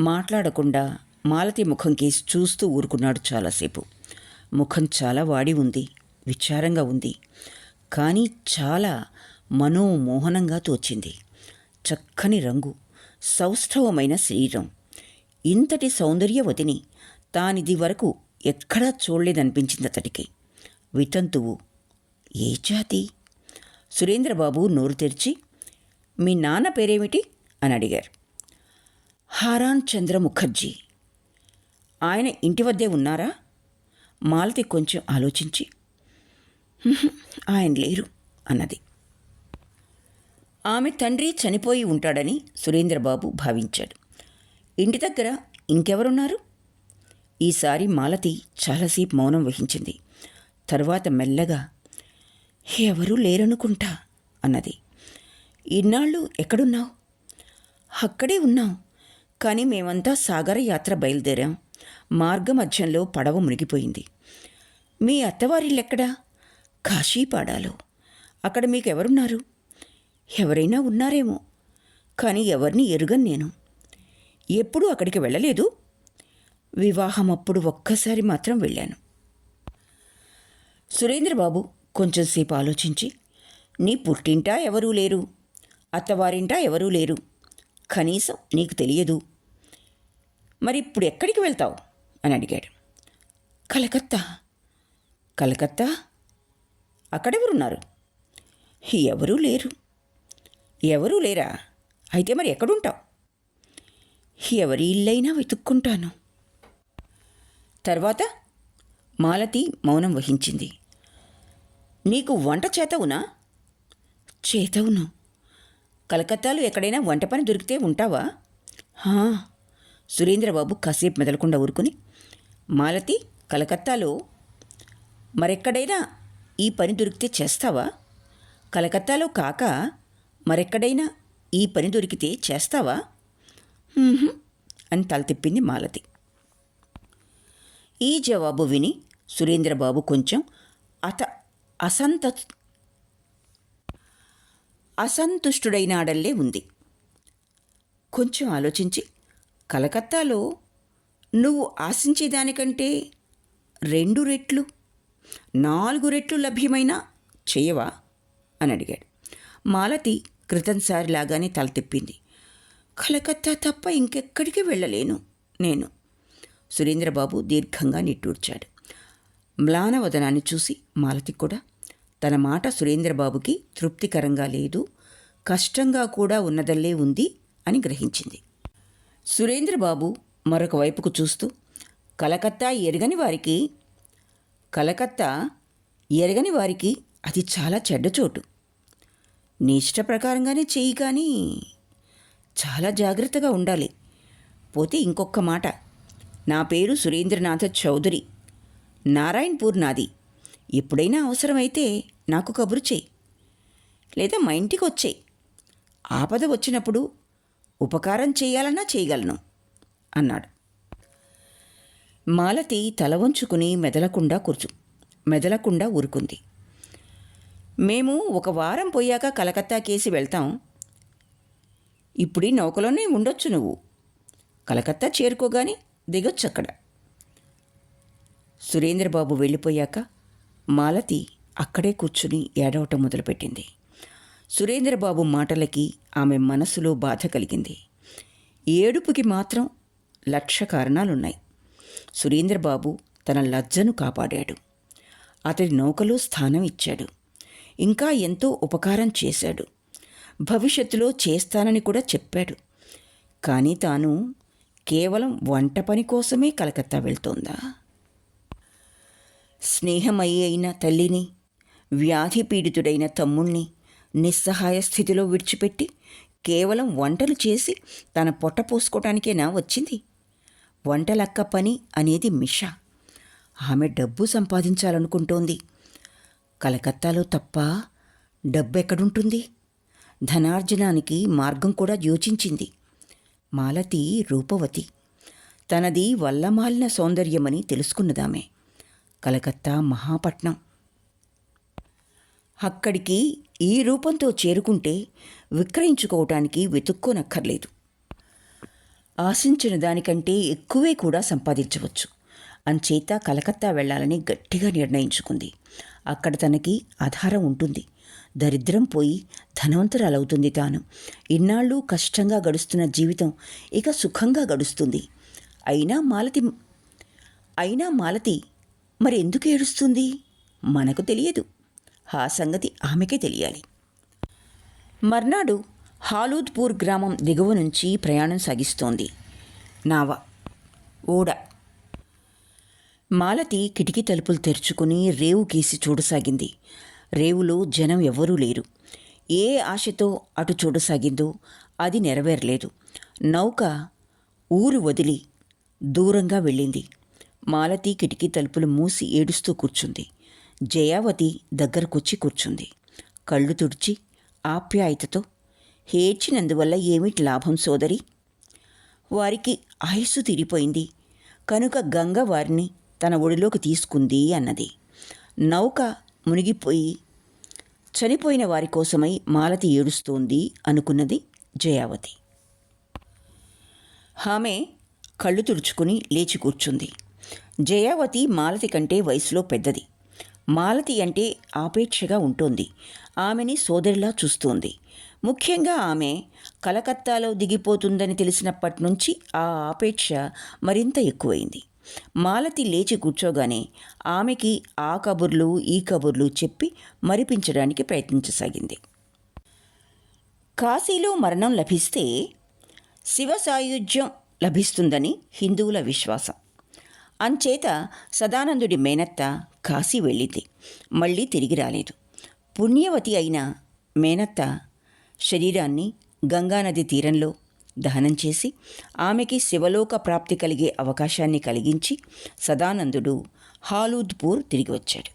మాట్లాడకుండా మాలతి ముఖం కేసి చూస్తూ ఊరుకున్నాడు చాలాసేపు. ముఖం చాలా వాడి ఉంది, విచారంగా ఉంది. కానీ చాలా మనోమోహనంగా తోచింది. చక్కని రంగు, సౌష్ఠవమైన శరీరం. ఇంతటి సౌందర్యవతిని తానిది వరకు ఎక్కడా చూడలేదనిపించింది అతడికి. వితంతువు. ఏ జాతి? సురేంద్రబాబు నోరు తెరిచి, మీ నాన్న పేరేమిటి అని అడిగారు. హారాన్ చంద్ర ముఖర్జీ. ఆయన ఇంటి వద్దే ఉన్నారా? మాలతి కొంచెం ఆలోచించి, ఆయన లేరు అన్నది. ఆమె తండ్రి చనిపోయి ఉంటాడని సురేంద్రబాబు భావించాడు. ఇంటి దగ్గర ఇంకెవరున్నారు? ఈసారి మాలతి చాలాసేపు మౌనం వహించింది. తరువాత మెల్లగా, ఎవరూ లేరనుకుంటా అన్నది. ఇన్నాళ్ళు ఎక్కడున్నావు? అక్కడే ఉన్నాం. కానీ మేమంతా సాగర యాత్ర బయలుదేరాం. మార్గమధ్యంలో పడవ మునిగిపోయింది. మీ అత్తవారిల్లెక్కడా? కాశీపాడాలో. అక్కడ మీకెవరున్నారు? ఎవరైనా ఉన్నారేమో, కానీ ఎవరిని ఎరుగను నేను. ఎప్పుడూ అక్కడికి వెళ్ళలేదు. వివాహం అప్పుడు ఒక్కసారి మాత్రం వెళ్ళాను. సురేంద్రబాబు కొంచెంసేపు ఆలోచించి, నీ పుట్టింటా ఎవరూ లేరు, అత్తవారింటా ఎవరూ లేరు, కనీసం నీకు తెలియదు. మరి ఇప్పుడు ఎక్కడికి వెళ్తావు అని అడిగాడు. కలకత్తా. కలకత్తా? అక్కడెవరున్నారు? ఎవరూ లేరు. ఎవరూ లేరా? అయితే మరి ఎక్కడుంటావు? ఎవరి ఇల్లైనా వెతుక్కుంటాను. తర్వాత మాలతి మౌనం వహించింది. నీకు వంట చేతవునా? చేతవును. కలకత్తాలో ఎక్కడైనా వంట పని దొరికితే ఉంటావా? హా. సురేంద్రబాబు కాసేపు మెదలకుండా ఊరుకుని, మాలతి, కలకత్తాలో మరెక్కడైనా ఈ పని దొరికితే చేస్తావా? కలకత్తాలో కాక మరెక్కడైనా ఈ పని దొరికితే చేస్తావా? అని తల తిప్పింది మాలతి. ఈ జవాబు విని సురేంద్రబాబు కొంచెం అసంతుష్టుడైనాడల్లే ఉంది. కొంచెం ఆలోచించి, కలకత్తాలో నువ్వు ఆశించేదానికంటే 2 రెట్లు 4 రెట్లు లభ్యమైనా చేయవా అని అడిగాడు. మాలతి క్రితంసారిలాగానే తల తిప్పింది. కలకత్తా తప్ప ఇంకెక్కడికి వెళ్ళలేను నేను. సురేంద్రబాబు దీర్ఘంగా నిట్టూర్చాడు. మ్లానవదనాన్ని చూసి మాలతి కూడా తన మాట సురేంద్రబాబుకి తృప్తికరంగా లేదు, కష్టంగా కూడా ఉన్నదల్లే ఉంది అని గ్రహించింది. సురేంద్రబాబు మరొక వైపుకు చూస్తూ, కలకత్తా ఎరగని వారికి అది చాలా చెడ్డ చోటు. నీ ఇష్ట ప్రకారంగానే చెయ్యి, కానీ చాలా జాగ్రత్తగా ఉండాలి. పోతే ఇంకొక మాట, నా పేరు సురేంద్రనాథ చౌదరి, నారాయణపూర్ నాది. ఎప్పుడైనా అవసరమైతే నాకు కబురు చేయి, లేదా మా ఇంటికి వచ్చేయి. ఆపద వచ్చినప్పుడు ఉపకారం చేయాలన్నా చేయగలను అన్నాడు. మాలతి తల వంచుకుని మెదలకుండా ఊరుకుంది. మేము 1 వారం పోయాక కలకత్తా కేసి వెళ్తాం. ఇప్పుడు ఈ నౌకలోనే ఉండొచ్చు నువ్వు. కలకత్తా చేరుకోగానే దిగొచ్చు అక్కడ. సురేంద్రబాబు వెళ్ళిపోయాక మాలతి అక్కడే కూర్చుని ఏడవటం మొదలుపెట్టింది. సురేంద్రబాబు మాటలకి ఆమె మనసులో బాధ కలిగింది. ఏడుపుకి మాత్రం 1,00,000 కారణాలున్నాయి. సురేంద్రబాబు తన లజ్జను కాపాడాడు. అతడి నౌకలో స్థానం ఇచ్చాడు. ఇంకా ఎంతో ఉపకారం చేశాడు. భవిష్యత్తులో చేస్తానని కూడా చెప్పాడు. కానీ తాను కేవలం వంట పని కోసమే కలకత్తా వెళ్తోందా? స్నేహమయ్యి అయిన తల్లిని, వ్యాధి పీడితుడైన తమ్ముణ్ణి నిస్సహాయ స్థితిలో విడిచిపెట్టి కేవలం వంటలు చేసి తన పొట్ట పోసుకోవటానికేనా వచ్చింది? వంటలక్క పని అనేది మిష. ఆమె డబ్బు సంపాదించాలనుకుంటోంది. కలకత్తాలో తప్ప డబ్బెక్కడుంటుంది? ధనార్జనానికి మార్గం కూడా యోచించింది. మాలతి రూపవతి. తనది వల్లమాలిన సౌందర్యమని తెలుసుకున్నదామె. కలకత్తా మహాపట్నం. అక్కడికి ఈ రూపంతో చేరుకుంటే విక్రయించుకోవటానికి వెతుక్కోనక్కర్లేదు. ఆశించిన దానికంటే ఎక్కువే కూడా సంపాదించవచ్చు. అంచేత కలకత్తా వెళ్ళాలని గట్టిగా నిర్ణయించుకుంది. అక్కడ తనకి ఆధారం ఉంటుంది. దరిద్రం పోయి ధనవంతురాలవుతుంది తాను. ఇన్నాళ్ళు కష్టంగా గడుస్తున్న జీవితం ఇక సుఖంగా గడుస్తుంది. అయినా మాలతి మరి ఎందుకు ఏడుస్తుంది? మనకు తెలియదు. ఆ సంగతి ఆమెకే తెలియాలి. మర్నాడు హాలూద్పూర్ గ్రామం దిగువ నుంచి ప్రయాణం సాగిస్తోంది నావ, ఓడ. మాలతి కిటికీ తలుపులు తెరుచుకుని రేవు గీసి చూడసాగింది. రేవులో జనం ఎవ్వరూ లేరు. ఏ ఆశతో అటు చూడసాగిందో అది నెరవేరలేదు. నౌక ఊరు వదిలి దూరంగా వెళ్ళింది. మాలతి కిటికీ తలుపులు మూసి ఏడుస్తూ కూర్చుంది. జయావతి దగ్గరకొచ్చి కూర్చుంది. కళ్ళు తుడిచి ఆప్యాయతతో, ఏడ్చినందువల్ల ఏమిటి లాభం సోదరి? వారికి ఆయుస్సు తీరిపోయింది కనుక గంగ వారిని తన ఒడిలోకి తీసుకుంది అన్నది. నౌక మునిగిపోయి చనిపోయిన వారి కోసమై మాలతి ఏడుస్తోంది అనుకున్నది జయావతి. ఆమె కళ్ళు తుడుచుకుని లేచి కూర్చుంది. జయావతి మాలతి కంటే వయసులో పెద్దది. మాలతి అంటే ఆపేక్షగా ఉంటోంది. ఆమెని సోదరిలా చూస్తోంది. ముఖ్యంగా ఆమె కలకత్తాలో దిగిపోతుందని తెలిసినప్పటి నుంచి ఆ ఆపేక్ష మరింత ఎక్కువైంది. మాలతి లేచి కూర్చోగానే ఆమెకి ఆ కబుర్లు ఈ కబుర్లు చెప్పి మరిపించడానికి ప్రయత్నించసాగింది. కాశీలో మరణం లభిస్తే శివ సాయుధ్యం లభిస్తుందని హిందువుల విశ్వాసం. అంచేత సదానందుడి మేనత్త కాశీ వెళ్ళింది. మళ్ళీ తిరిగి రాలేదు. పుణ్యవతి అయిన మేనత్త శరీరాన్ని గంగానది తీరంలో దహనం చేసి ఆమెకి శివలోక ప్రాప్తి కలిగే అవకాశాన్ని కలిగించి సదానందుడు హాలూద్పూర్ తిరిగి వచ్చాడు.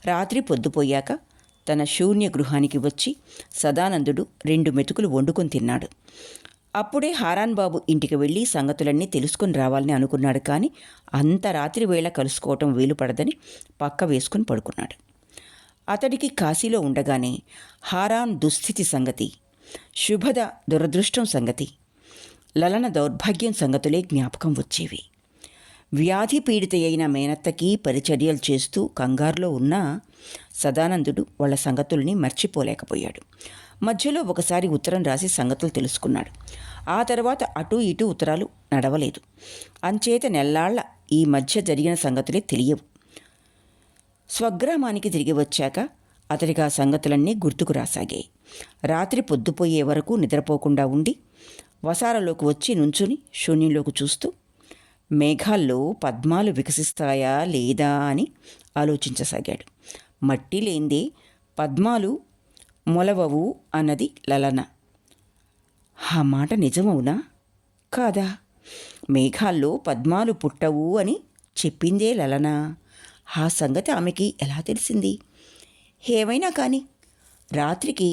రాత్రి పొద్దుపోయాక తన శూన్య గృహానికి వచ్చి సదానందుడు 2 మెతుకులు వండుకొని తిన్నాడు. అప్పుడే హారాన్ బాబు ఇంటికి వెళ్ళి సంగతులన్నీ తెలుసుకుని రావాలని అనుకున్నాడు. కానీ అంత రాత్రి వేళ కలుసుకోవటం వీలు పడదని పక్క వేసుకుని పడుకున్నాడు. అతడికి కాశీలో ఉండగానే హారాన్ దుస్థితి సంగతి, శుభద దురదృష్టం సంగతి, లలన దౌర్భాగ్యం సంగతులే జ్ఞాపకం వచ్చేవి. వ్యాధి పీడిత అయిన మేనత్తకి పరిచర్యలు చేస్తూ కంగారులో ఉన్న సదానందుడు వాళ్ళ సంగతుల్ని మర్చిపోలేకపోయాడు. మధ్యలో ఒకసారి ఉత్తరం రాసి సంగతులు తెలుసుకున్నాడు. ఆ తర్వాత అటూ ఇటూ ఉత్తరాలు నడవలేదు. అంచేత నెల్లాళ్ల ఈ మధ్య జరిగిన సంగతులే తెలియవు. స్వగ్రామానికి తిరిగి వచ్చాక అతడికి ఆ సంగతులన్నీ గుర్తుకు రాసాగాయి. రాత్రి పొద్దుపోయే వరకు నిద్రపోకుండా ఉండి వసారలోకి వచ్చి నుంచుని శూన్యంలోకి చూస్తూ మేఘాల్లో పద్మాలు వికసిస్తాయా లేదా అని ఆలోచించసాగాడు. మట్టి లేందే పద్మాలు మొలవవు అన్నది లలన. ఆ మాట నిజమవునా కాదా? మేఘాల్లో పద్మాలు పుట్టవు అని చెప్పిందే లలన. ఆ సంగతి ఆమెకి ఎలా తెలిసింది? ఏమైనా కానీ రాత్రికి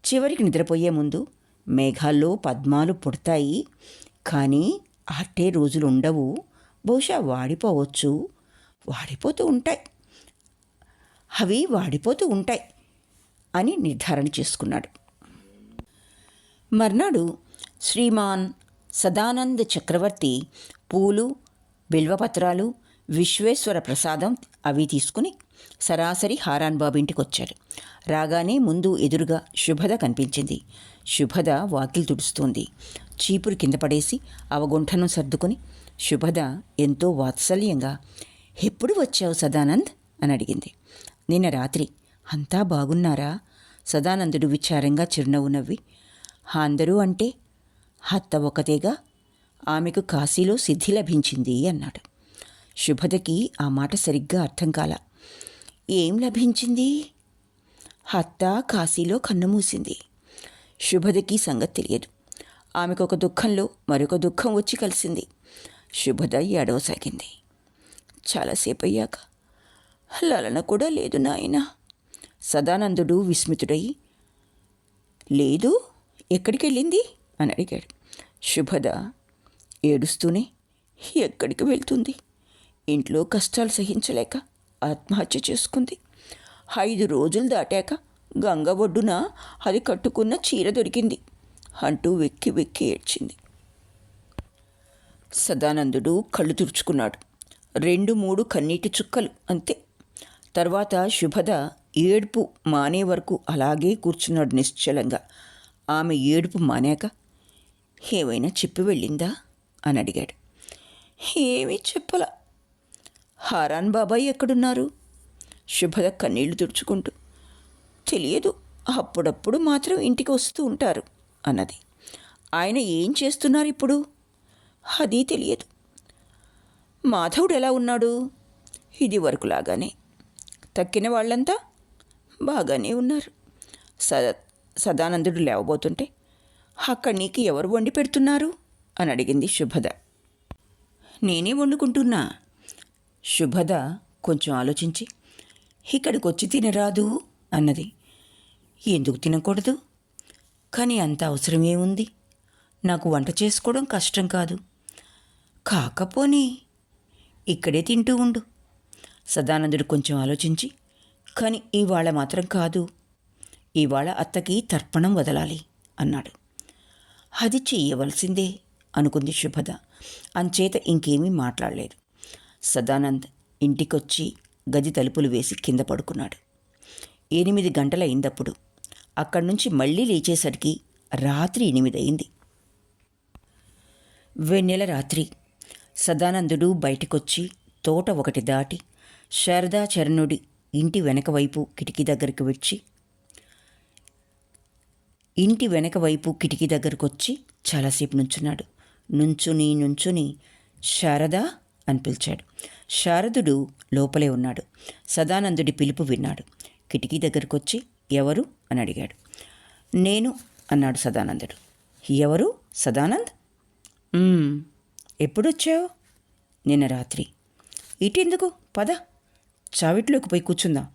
చివరికి నిద్రపోయే ముందు మేఘాల్లో పద్మాలు పుడతాయి, కానీ అట్టే రోజులు ఉండవు, బహుశా వాడిపోవచ్చు, వాడిపోతూ ఉంటాయి అని నిర్ధారణ చేసుకున్నాడు. మర్నాడు శ్రీమాన్ సదానంద చక్రవర్తి పూలు, బిల్వపత్రాలు, విశ్వేశ్వర ప్రసాదం అవి తీసుకుని సరాసరి హారాన్ బాబు ఇంటికి వచ్చాడు. రాగానే ముందు ఎదురుగా శుభద కనిపించింది. శుభద వాకిలి తుడుస్తోంది. చీపురు కింద పడేసి అవగుంఠను సర్దుకుని శుభద ఎంతో వాత్సల్యంగా, ఎప్పుడు వచ్చావు సదానంద్ అని అడిగింది. నిన్న రాత్రి. అంతా బాగున్నారా? సదానందుడు విచారంగా చిరునవ్వు నవ్వి, అందరూ అంటే అత్త ఒకతేగా, ఆమెకు కాశీలో సిద్ధి లభించింది అన్నాడు. శుభదకి ఆ మాట సరిగ్గా అర్థం కాల. ఏం లభించింది? అత్త కాశీలో కన్నుమూసింది. శుభదకి సంగతి తెలియదు. ఆమెకు ఒక దుఃఖంలో మరొక దుఃఖం వచ్చి కలిసింది. శుభద ఏడవసాగింది. చాలాసేపు అయ్యాక, లలన కూడా లేదు నాయనా. సదానందుడు విస్మితుడయి, లేదు, ఎక్కడికి వెళ్ళింది అని అడిగాడు. శుభద ఏడుస్తూనే, ఎక్కడికి వెళ్తుంది? ఇంట్లో కష్టాలు సహించలేక ఆత్మహత్య చేసుకుంది. 5 రోజులు దాటాక గంగ ఒడ్డున అది కట్టుకున్న చీర దొరికింది అంటూ వెక్కి వెక్కి ఏడ్చింది. సదానందుడు కళ్ళు తుడుచుకున్నాడు. 2-3 కన్నీటి చుక్కలు అంతే. తర్వాత శుభద ఏడుపు మానే వరకు అలాగే కూర్చున్నాడు నిశ్చలంగా. ఆమె ఏడుపు మానాక, ఏమైనా చెప్పి వెళ్ళిందా అని అడిగాడు. ఏమీ చెప్పలా. హారాన్ బాబాయ్ ఎక్కడున్నారు? శుభద కన్నీళ్లు తుడుచుకుంటూ, తెలియదు, అప్పుడప్పుడు మాత్రం ఇంటికి వస్తూ ఉంటారు అన్నది. ఆయన ఏం చేస్తున్నారు ఇప్పుడు? అది తెలియదు. మాధవుడు ఎలా ఉన్నాడు? ఇది వరకులాగానే. తక్కిన వాళ్ళంతా బాగానే ఉన్నారు. సదానందుడు లేవబోతుంటే, అక్కడ నీకు ఎవరు వండి పెడుతున్నారు అని అడిగింది శుభద. నేనే వండుకుంటున్నా. శుభద కొంచెం ఆలోచించి, ఇక్కడికి వచ్చి తినరాదు అన్నది. ఎందుకు తినకూడదు? కానీ అంత అవసరమే ఉంది. నాకు వంట చేసుకోవడం కష్టం కాదు. కాకపోని ఇక్కడే తింటూ ఉండు. సదానందుడు కొంచెం ఆలోచించి, కానీ ఇవాళ మాత్రం కాదు, ఇవాళ అత్తకి తర్పణం వదలాలి అన్నాడు. అది చెయ్యవలసిందే అనుకుంది శుభద. అంచేత ఇంకేమీ మాట్లాడలేదు. సదానంద్ ఇంటికొచ్చి గది తలుపులు వేసి కింద పడుకున్నాడు. 8 గంటలయిందప్పుడు. అక్కడి నుంచి మళ్ళీ లేచేసరికి రాత్రి 8 అయింది. వెన్నెల రాత్రి. సదానందుడు బయటికొచ్చి తోట ఒకటి దాటి శారదాచరణుడి ఇంటి వెనక వైపు కిటికీ దగ్గరకు వచ్చి చాలాసేపు నుంచున్నాడు. నుంచుని శారదా అని పిలిచాడు. శారదుడు లోపలే ఉన్నాడు. సదానందుడి పిలుపు విన్నాడు. కిటికీ దగ్గరకు వచ్చి, ఎవరు అని అడిగాడు. నేను అన్నాడు సదానందుడు. ఎవరు సదానంద్? ఎప్పుడొచ్చావు? నిన్న రాత్రి. ఇటెందుకు? పద, చావిట్లోకి పోయి కూర్చుందాం.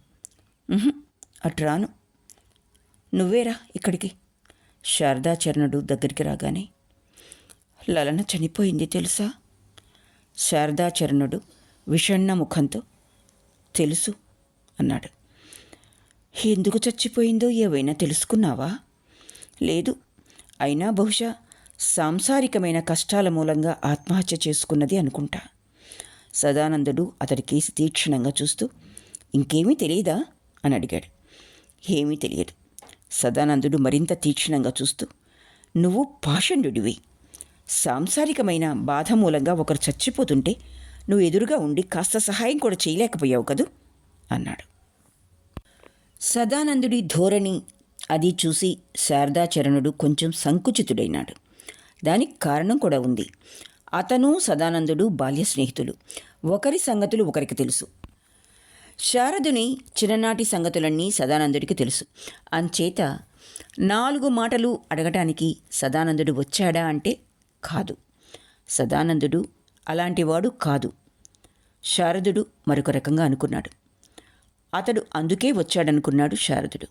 అటు రాను, నువ్వేరా ఇక్కడికి. శారదాచరణుడు దగ్గరికి రాగానే, లలన చనిపోయింది తెలుసా? శారదాచరణుడు విషణ్ణ ముఖంతో తెలుసు అన్నాడు. ఎందుకు చచ్చిపోయిందో ఏవైనా తెలుసుకున్నావా? లేదు, అయినా బహుశా సాంసారికమైన కష్టాల మూలంగా ఆత్మహత్య చేసుకున్నది అనుకుంటా. సదానందుడు అతడి కేసి తీక్షణంగా చూస్తూ, ఇంకేమీ తెలియదా అని అడిగాడు. ఏమీ తెలియదు. సదానందుడు మరింత తీక్షణంగా చూస్తూ, నువ్వు పాషండుడివి. సాంసారికమైన బాధ మూలంగా ఒకరు చచ్చిపోతుంటే నువ్వు ఎదురుగా ఉండి కాస్త సహాయం కూడా చేయలేకపోయావు కదూ అన్నాడు. సదానందుడి ధోరణి అది చూసి శారదాచరణుడు కొంచెం సంకుచితుడైనాడు. దానికి కారణం కూడా ఉంది. అతను సదానందుడు బాల్య స్నేహితులు. ఒకరి సంగతులు ఒకరికి తెలుసు. శారదుని చిన్ననాటి సంగతులన్నీ సదానందుడికి తెలుసు. అంచేత 4 మాటలు అడగటానికి సదానందుడు వచ్చాడా అంటే కాదు. సదానందుడు అలాంటివాడు కాదు. శారదుడు మరొక రకంగా అనుకున్నాడు. అతడు అందుకే వచ్చాడనుకున్నాడు శారదుడు.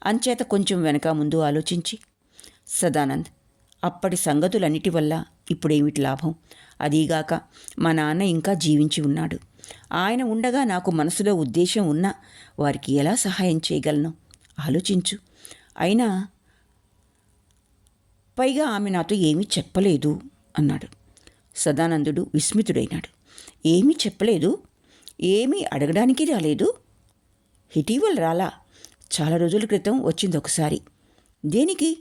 అంచేత కొంచెం వెనక ముందు ఆలోచించి, సదానంద్, అప్పటి సంగతులన్నిటి వల్ల ఇప్పుడేమిటి లాభం? అదీగాక మా నాన్న ఇంకా జీవించి ఉన్నాడు. ఆయన ఉండగా నాకు మనసులో ఉద్దేశం ఉన్నా వారికి ఎలా సహాయం చేయగలను ఆలోచించు. అయినా పైగా ఆమె నాతో ఏమీ చెప్పలేదు అన్నాడు. సదానందుడు విస్మితుడైనాడు. ఏమీ చెప్పలేదు? ఏమీ అడగడానికి రాలేదు? ఇటీవల రాలా, చాలా రోజుల క్రితం వచ్చింది ఒకసారి. దేనికి?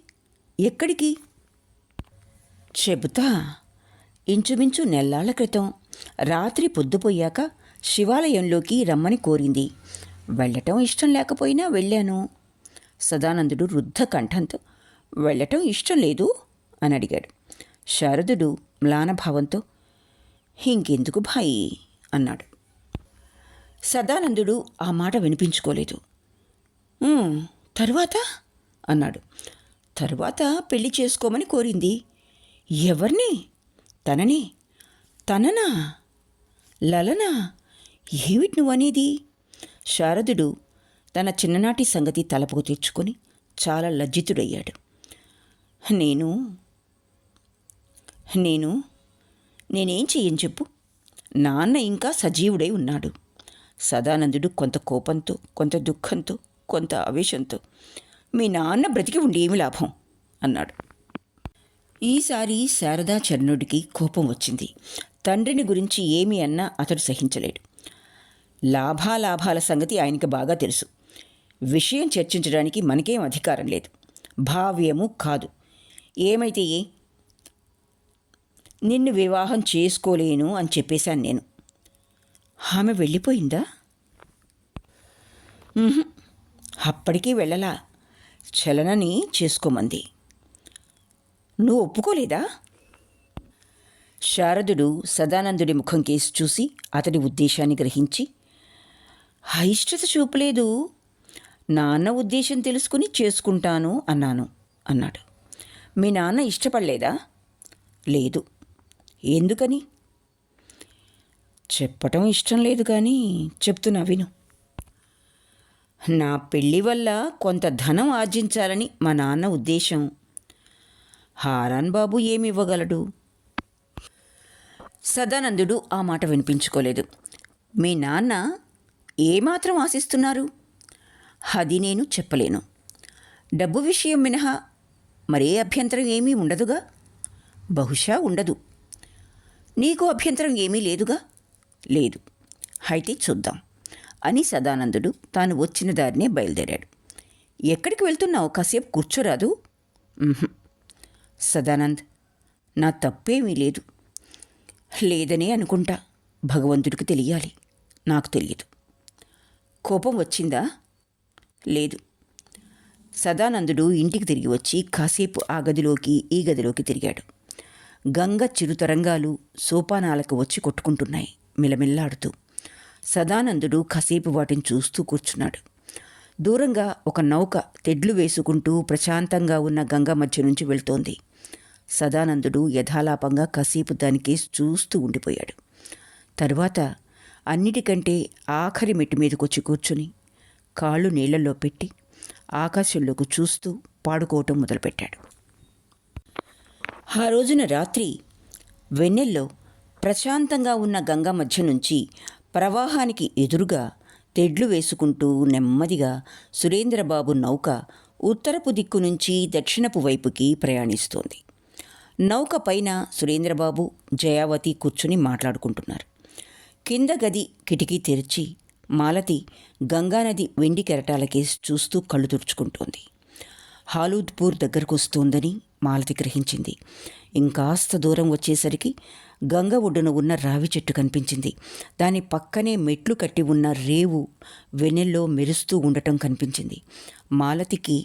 ఎక్కడికి? చెబుతా. ఇంచుమించు నెల్లాళ్ల క్రితం రాత్రి పొద్దుపోయాక శివాలయంలోకి రమ్మని కోరింది. వెళ్ళటం ఇష్టం లేకపోయినా వెళ్ళాను. సదానందుడు రుద్ధ కంఠంతో, వెళ్ళటం ఇష్టం లేదు అని అడిగాడు. శారదుడు మ్లానభావంతో, ఇంకెందుకు భాయి అన్నాడు. సదానందుడు ఆ మాట వినిపించుకోలేదు. తరువాత అన్నాడు. తరువాత పెళ్లి చేసుకోమని కోరింది. ఎవరిని? తనని. తననా? లలనా? ఏమిటి నువ్వనేది? శారదుడు తన చిన్ననాటి సంగతి తలపుకు తెచ్చుకొని చాలా లజ్జితుడయ్యాడు. నేనేం చెయ్యను చెప్పు. నాన్న ఇంకా సజీవుడై ఉన్నాడు. సదానందుడు కొంత కోపంతో, కొంత దుఃఖంతో, కొంత ఆవేశంతో, మీ నాన్న బ్రతికి ఉండి ఏమి లాభం అన్నాడు. ఈసారి శారదాచరణుడికి కోపం వచ్చింది. తండ్రిని గురించి ఏమి అన్నా అతడు సహించలేడు. లాభాలాభాల సంగతి ఆయనకి బాగా తెలుసు. విషయం చర్చించడానికి మనకేం అధికారం లేదు. భావ్యము కాదు. ఏమైతే నిన్ను వివాహం చేసుకోలేను అని చెప్పేశాను నేను. ఆమె వెళ్ళిపోయిందా? అప్పటికీ వెళ్ళలా. చలనని చేసుకోమంది. నువ్వు ఒప్పుకోలేదా? శారదుడు సదానందుడి ముఖం కేసి చూసి అతడి ఉద్దేశాన్ని గ్రహించి, అయిష్టత చూపలేదు, నాన్న ఉద్దేశం తెలుసుకుని చేసుకుంటాను అన్నాడు. మీ నాన్న ఇష్టపడలేదా? లేదు. ఎందుకని? చెప్పటం ఇష్టం లేదు కానీ చెప్తున్నా విను. నా పెళ్ళి వల్ల కొంత ధనం ఆర్జించాలని మా నాన్న ఉద్దేశం. హారాన్ బాబు ఏమి ఇవ్వగలడు? సదానందుడు ఆ మాట వినిపించుకోలేదు. మీ నాన్న ఏమాత్రం ఆశిస్తున్నారు? అది నేను చెప్పలేను. డబ్బు విషయం మినహా మరే అభ్యంతరం ఏమీ ఉండదుగా? బహుశా ఉండదు. నీకు అభ్యంతరం ఏమీ లేదుగా? లేదు. అయితే చూద్దాం అని సదానందుడు తాను వచ్చిన దారినే బయలుదేరాడు. ఎక్కడికి వెళ్తున్నావు? కాసేపు కూర్చోరాదు? సదానంద్, నా తప్పేమీ లేదు. లేదనే అనుకుంటా. భగవంతుడికి తెలియాలి, నాకు తెలియదు. కోపం వచ్చిందా? లేదు. సదానందుడు ఇంటికి తిరిగి వచ్చి కాసేపు ఆ గదిలోకి ఈ గదిలోకి తిరిగాడు. గంగ చిరుతరంగాలు సోపానాలకు వచ్చి కొట్టుకుంటున్నాయి మిలమిల్లాడుతూ. సదానందుడు కాసేపు వాటిని చూస్తూ కూర్చున్నాడు. దూరంగా ఒక నౌక తెడ్లు వేసుకుంటూ ప్రశాంతంగా ఉన్న గంగ మధ్య నుంచి వెళ్తోంది. సదానందుడు యథాలాపంగా కాసేపు దానికి చూస్తూ ఉండిపోయాడు. తరువాత అన్నిటికంటే ఆఖరి మెట్టు మీదకొచ్చి కూర్చుని కాళ్ళు నీళ్లలో పెట్టి ఆకాశంలోకి చూస్తూ పాడుకోవటం మొదలుపెట్టాడు. ఆ రోజున రాత్రి వెన్నెల్లో ప్రశాంతంగా ఉన్న గంగ మధ్య నుంచి ప్రవాహానికి ఎదురుగా తెడ్లు వేసుకుంటూ నెమ్మదిగా సురేంద్రబాబు నౌక ఉత్తరపు దిక్కు నుంచి దక్షిణపు వైపుకి ప్రయాణిస్తోంది. నౌక పైన సురేంద్రబాబు, జయావతి కూర్చుని మాట్లాడుకుంటున్నారు. కింద గది కిటికీ తెరిచి మాలతి గంగానది వెండి కెరటాలకేసి చూస్తూ కళ్ళు తుడుచుకుంటోంది. హాలూద్పూర్ దగ్గరకు వస్తోందని మాలతి గ్రహించింది. ఇంకాస్త దూరం వచ్చేసరికి గంగ ఒడ్డున ఉన్న రావి చెట్టు కనిపించింది. దాని పక్కనే మెట్లు కట్టి ఉన్న రేవు వెన్నెల్లో మెరుస్తూ ఉండటం కనిపించింది. మాలతికి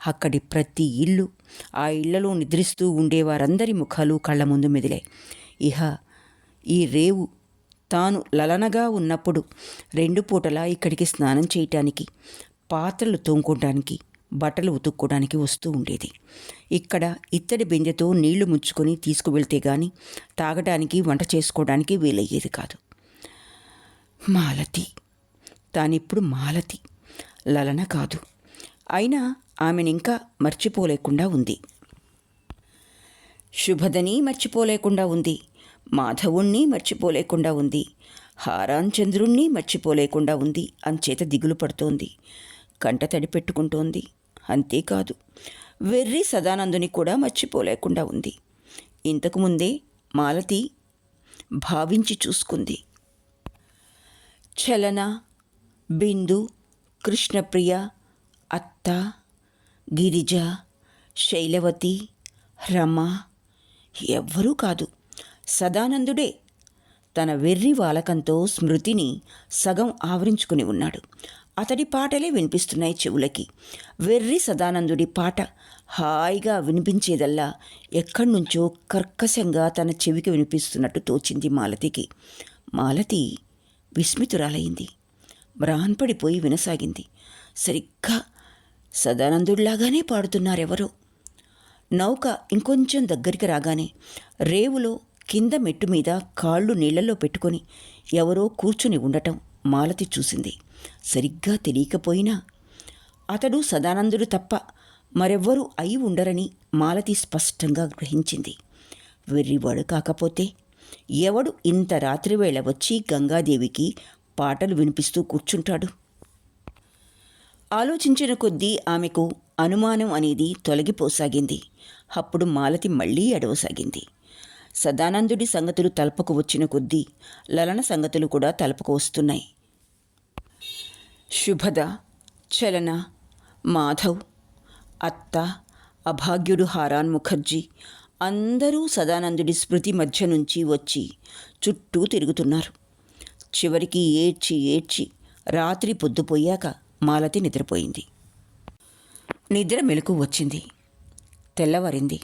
అక్కడి ప్రతి ఇల్లు, ఆ ఇళ్లలో నిద్రిస్తూ ఉండేవారందరి ముఖాలు కళ్ళ ముందు మెదిలాయి. ఇహ ఈ రేవు తాను లలనగా ఉన్నప్పుడు 2 పూటలా ఇక్కడికి స్నానం చేయటానికి, పాత్రలు తోముకోవడానికి, బట్టలు ఉతుక్కోవడానికి వస్తూ ఉండేది. ఇక్కడ ఇత్తడి బిందెతో నీళ్లు ముంచుకొని తీసుకువెళ్తే గాని తాగడానికి, వంట చేసుకోవడానికి వీలయ్యేది కాదు. మాలతి, తానిప్పుడు మాలతి, లలన కాదు. అయినా ఆమెనింకా మర్చిపోలేకుండా ఉంది. శుభదని మర్చిపోలేకుండా ఉంది. మాధవుణ్ణి మర్చిపోలేకుండా ఉంది. హారాంచంద్రుణ్ణి మర్చిపోలేకుండా ఉంది. అంచేత దిగులు పడుతోంది. కంట తడి పెట్టుకుంటోంది. అంతేకాదు, వెర్రి సదానందుని కూడా మర్చిపోలేకుండా ఉంది. ఇంతకుముందే మాలతి భావించి చూసుకుంది. చలన, బిందు, కృష్ణప్రియ, అత్త, గిరిజ, శైలవతి, రమ ఎవ్వరూ కాదు, సదానందుడే తన వెర్రి వాలకంతో స్మృతిని సగం ఆవరించుకుని ఉన్నాడు. అతడి పాటలే వినిపిస్తున్నాయి చెవులకి. వెర్రి సదానందుడి పాట హాయిగా వినిపించేదల్లా ఎక్కడి నుంచో కర్కశంగా తన చెవికి వినిపిస్తున్నట్టు తోచింది మాలతికి. మాలతి విస్మితురాలయ్యింది. మ్రాన్పడిపోయి వినసాగింది. సరిగ్గా సదానందుడిలాగానే పాడుతున్నారెవరో. నౌక ఇంకొంచెం దగ్గరికి రాగానే రేవులో కింద మెట్టు మీద కాళ్ళు నీళ్లలో పెట్టుకొని ఎవరో కూర్చుని ఉండటం మాలతి చూసింది. సరిగ్గా తెలియకపోయినా అతడు సదానందుడు తప్ప మరెవ్వరూ అయి ఉండరని మాలతి స్పష్టంగా గ్రహించింది. వెర్రివాడు కాకపోతే ఎవడు ఇంత రాత్రివేళ వచ్చి గంగాదేవికి పాటలు వినిపిస్తూ కూర్చుంటాడు? ఆలోచించిన కొద్దీ ఆమెకు అనుమానం అనేది తొలగిపోసాగింది. అప్పుడు మాలతి మళ్ళీ అడవసాగింది. సదానందుడి సంగతులు తలపకు వచ్చిన కొద్దీ లలన సంగతులు కూడా తలపకు వస్తున్నాయి. శుభద, చలన, మాధవ్, అత్త, అభాగ్యుడు హారాన్ ముఖర్జీ అందరూ సదానందుడి స్మృతి మధ్య నుంచి వచ్చి చుట్టూ తిరుగుతున్నారు. చివరికి ఏడ్చి ఏడ్చి రాత్రి పొద్దుపోయాక మాలతి నిద్రపోయింది. నిద్ర మెలకు వచ్చింది. తెల్లవారింది.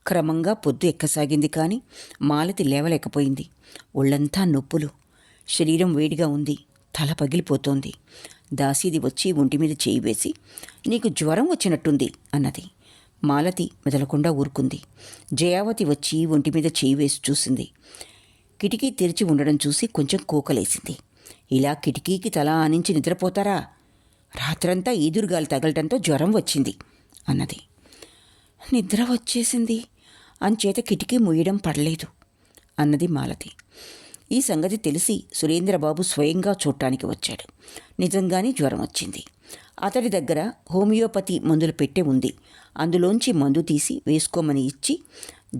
క్రమంగా పొద్దు ఎక్కసాగింది. కానీ మాలతి లేవలేకపోయింది. ఒళ్ళంతా నొప్పులు, శరీరం వేడిగా ఉంది. తల పగిలిపోతోంది. దాసీది వచ్చి ఒంటి మీద చేయి వేసి, నీకు జ్వరం వచ్చినట్టుంది అన్నది. మాలతి మెదలకుండా ఊరుకుంది. జయావతి వచ్చి ఒంటి మీద చేయి వేసి చూసింది. కిటికీ తెరిచి ఉండడం చూసి కొంచెం కోకలేసింది. ఇలా కిటికీకి తల ఆనించి నిద్రపోతారా? రాత్రంతా ఈదురుగాలి తగలటంతో జ్వరం వచ్చింది అన్నది. నిద్ర వచ్చేసింది, అంచేత కిటికీ ముయ్యడం పడలేదు అన్నది మాలతి. ఈ సంగతి తెలిసి సురేంద్రబాబు స్వయంగా చూడటానికి వచ్చాడు. నిజంగానే జ్వరం వచ్చింది. అతడి దగ్గర హోమియోపతి మందులు పెట్టే ఉంది. అందులోంచి మందు తీసి వేసుకోమని ఇచ్చి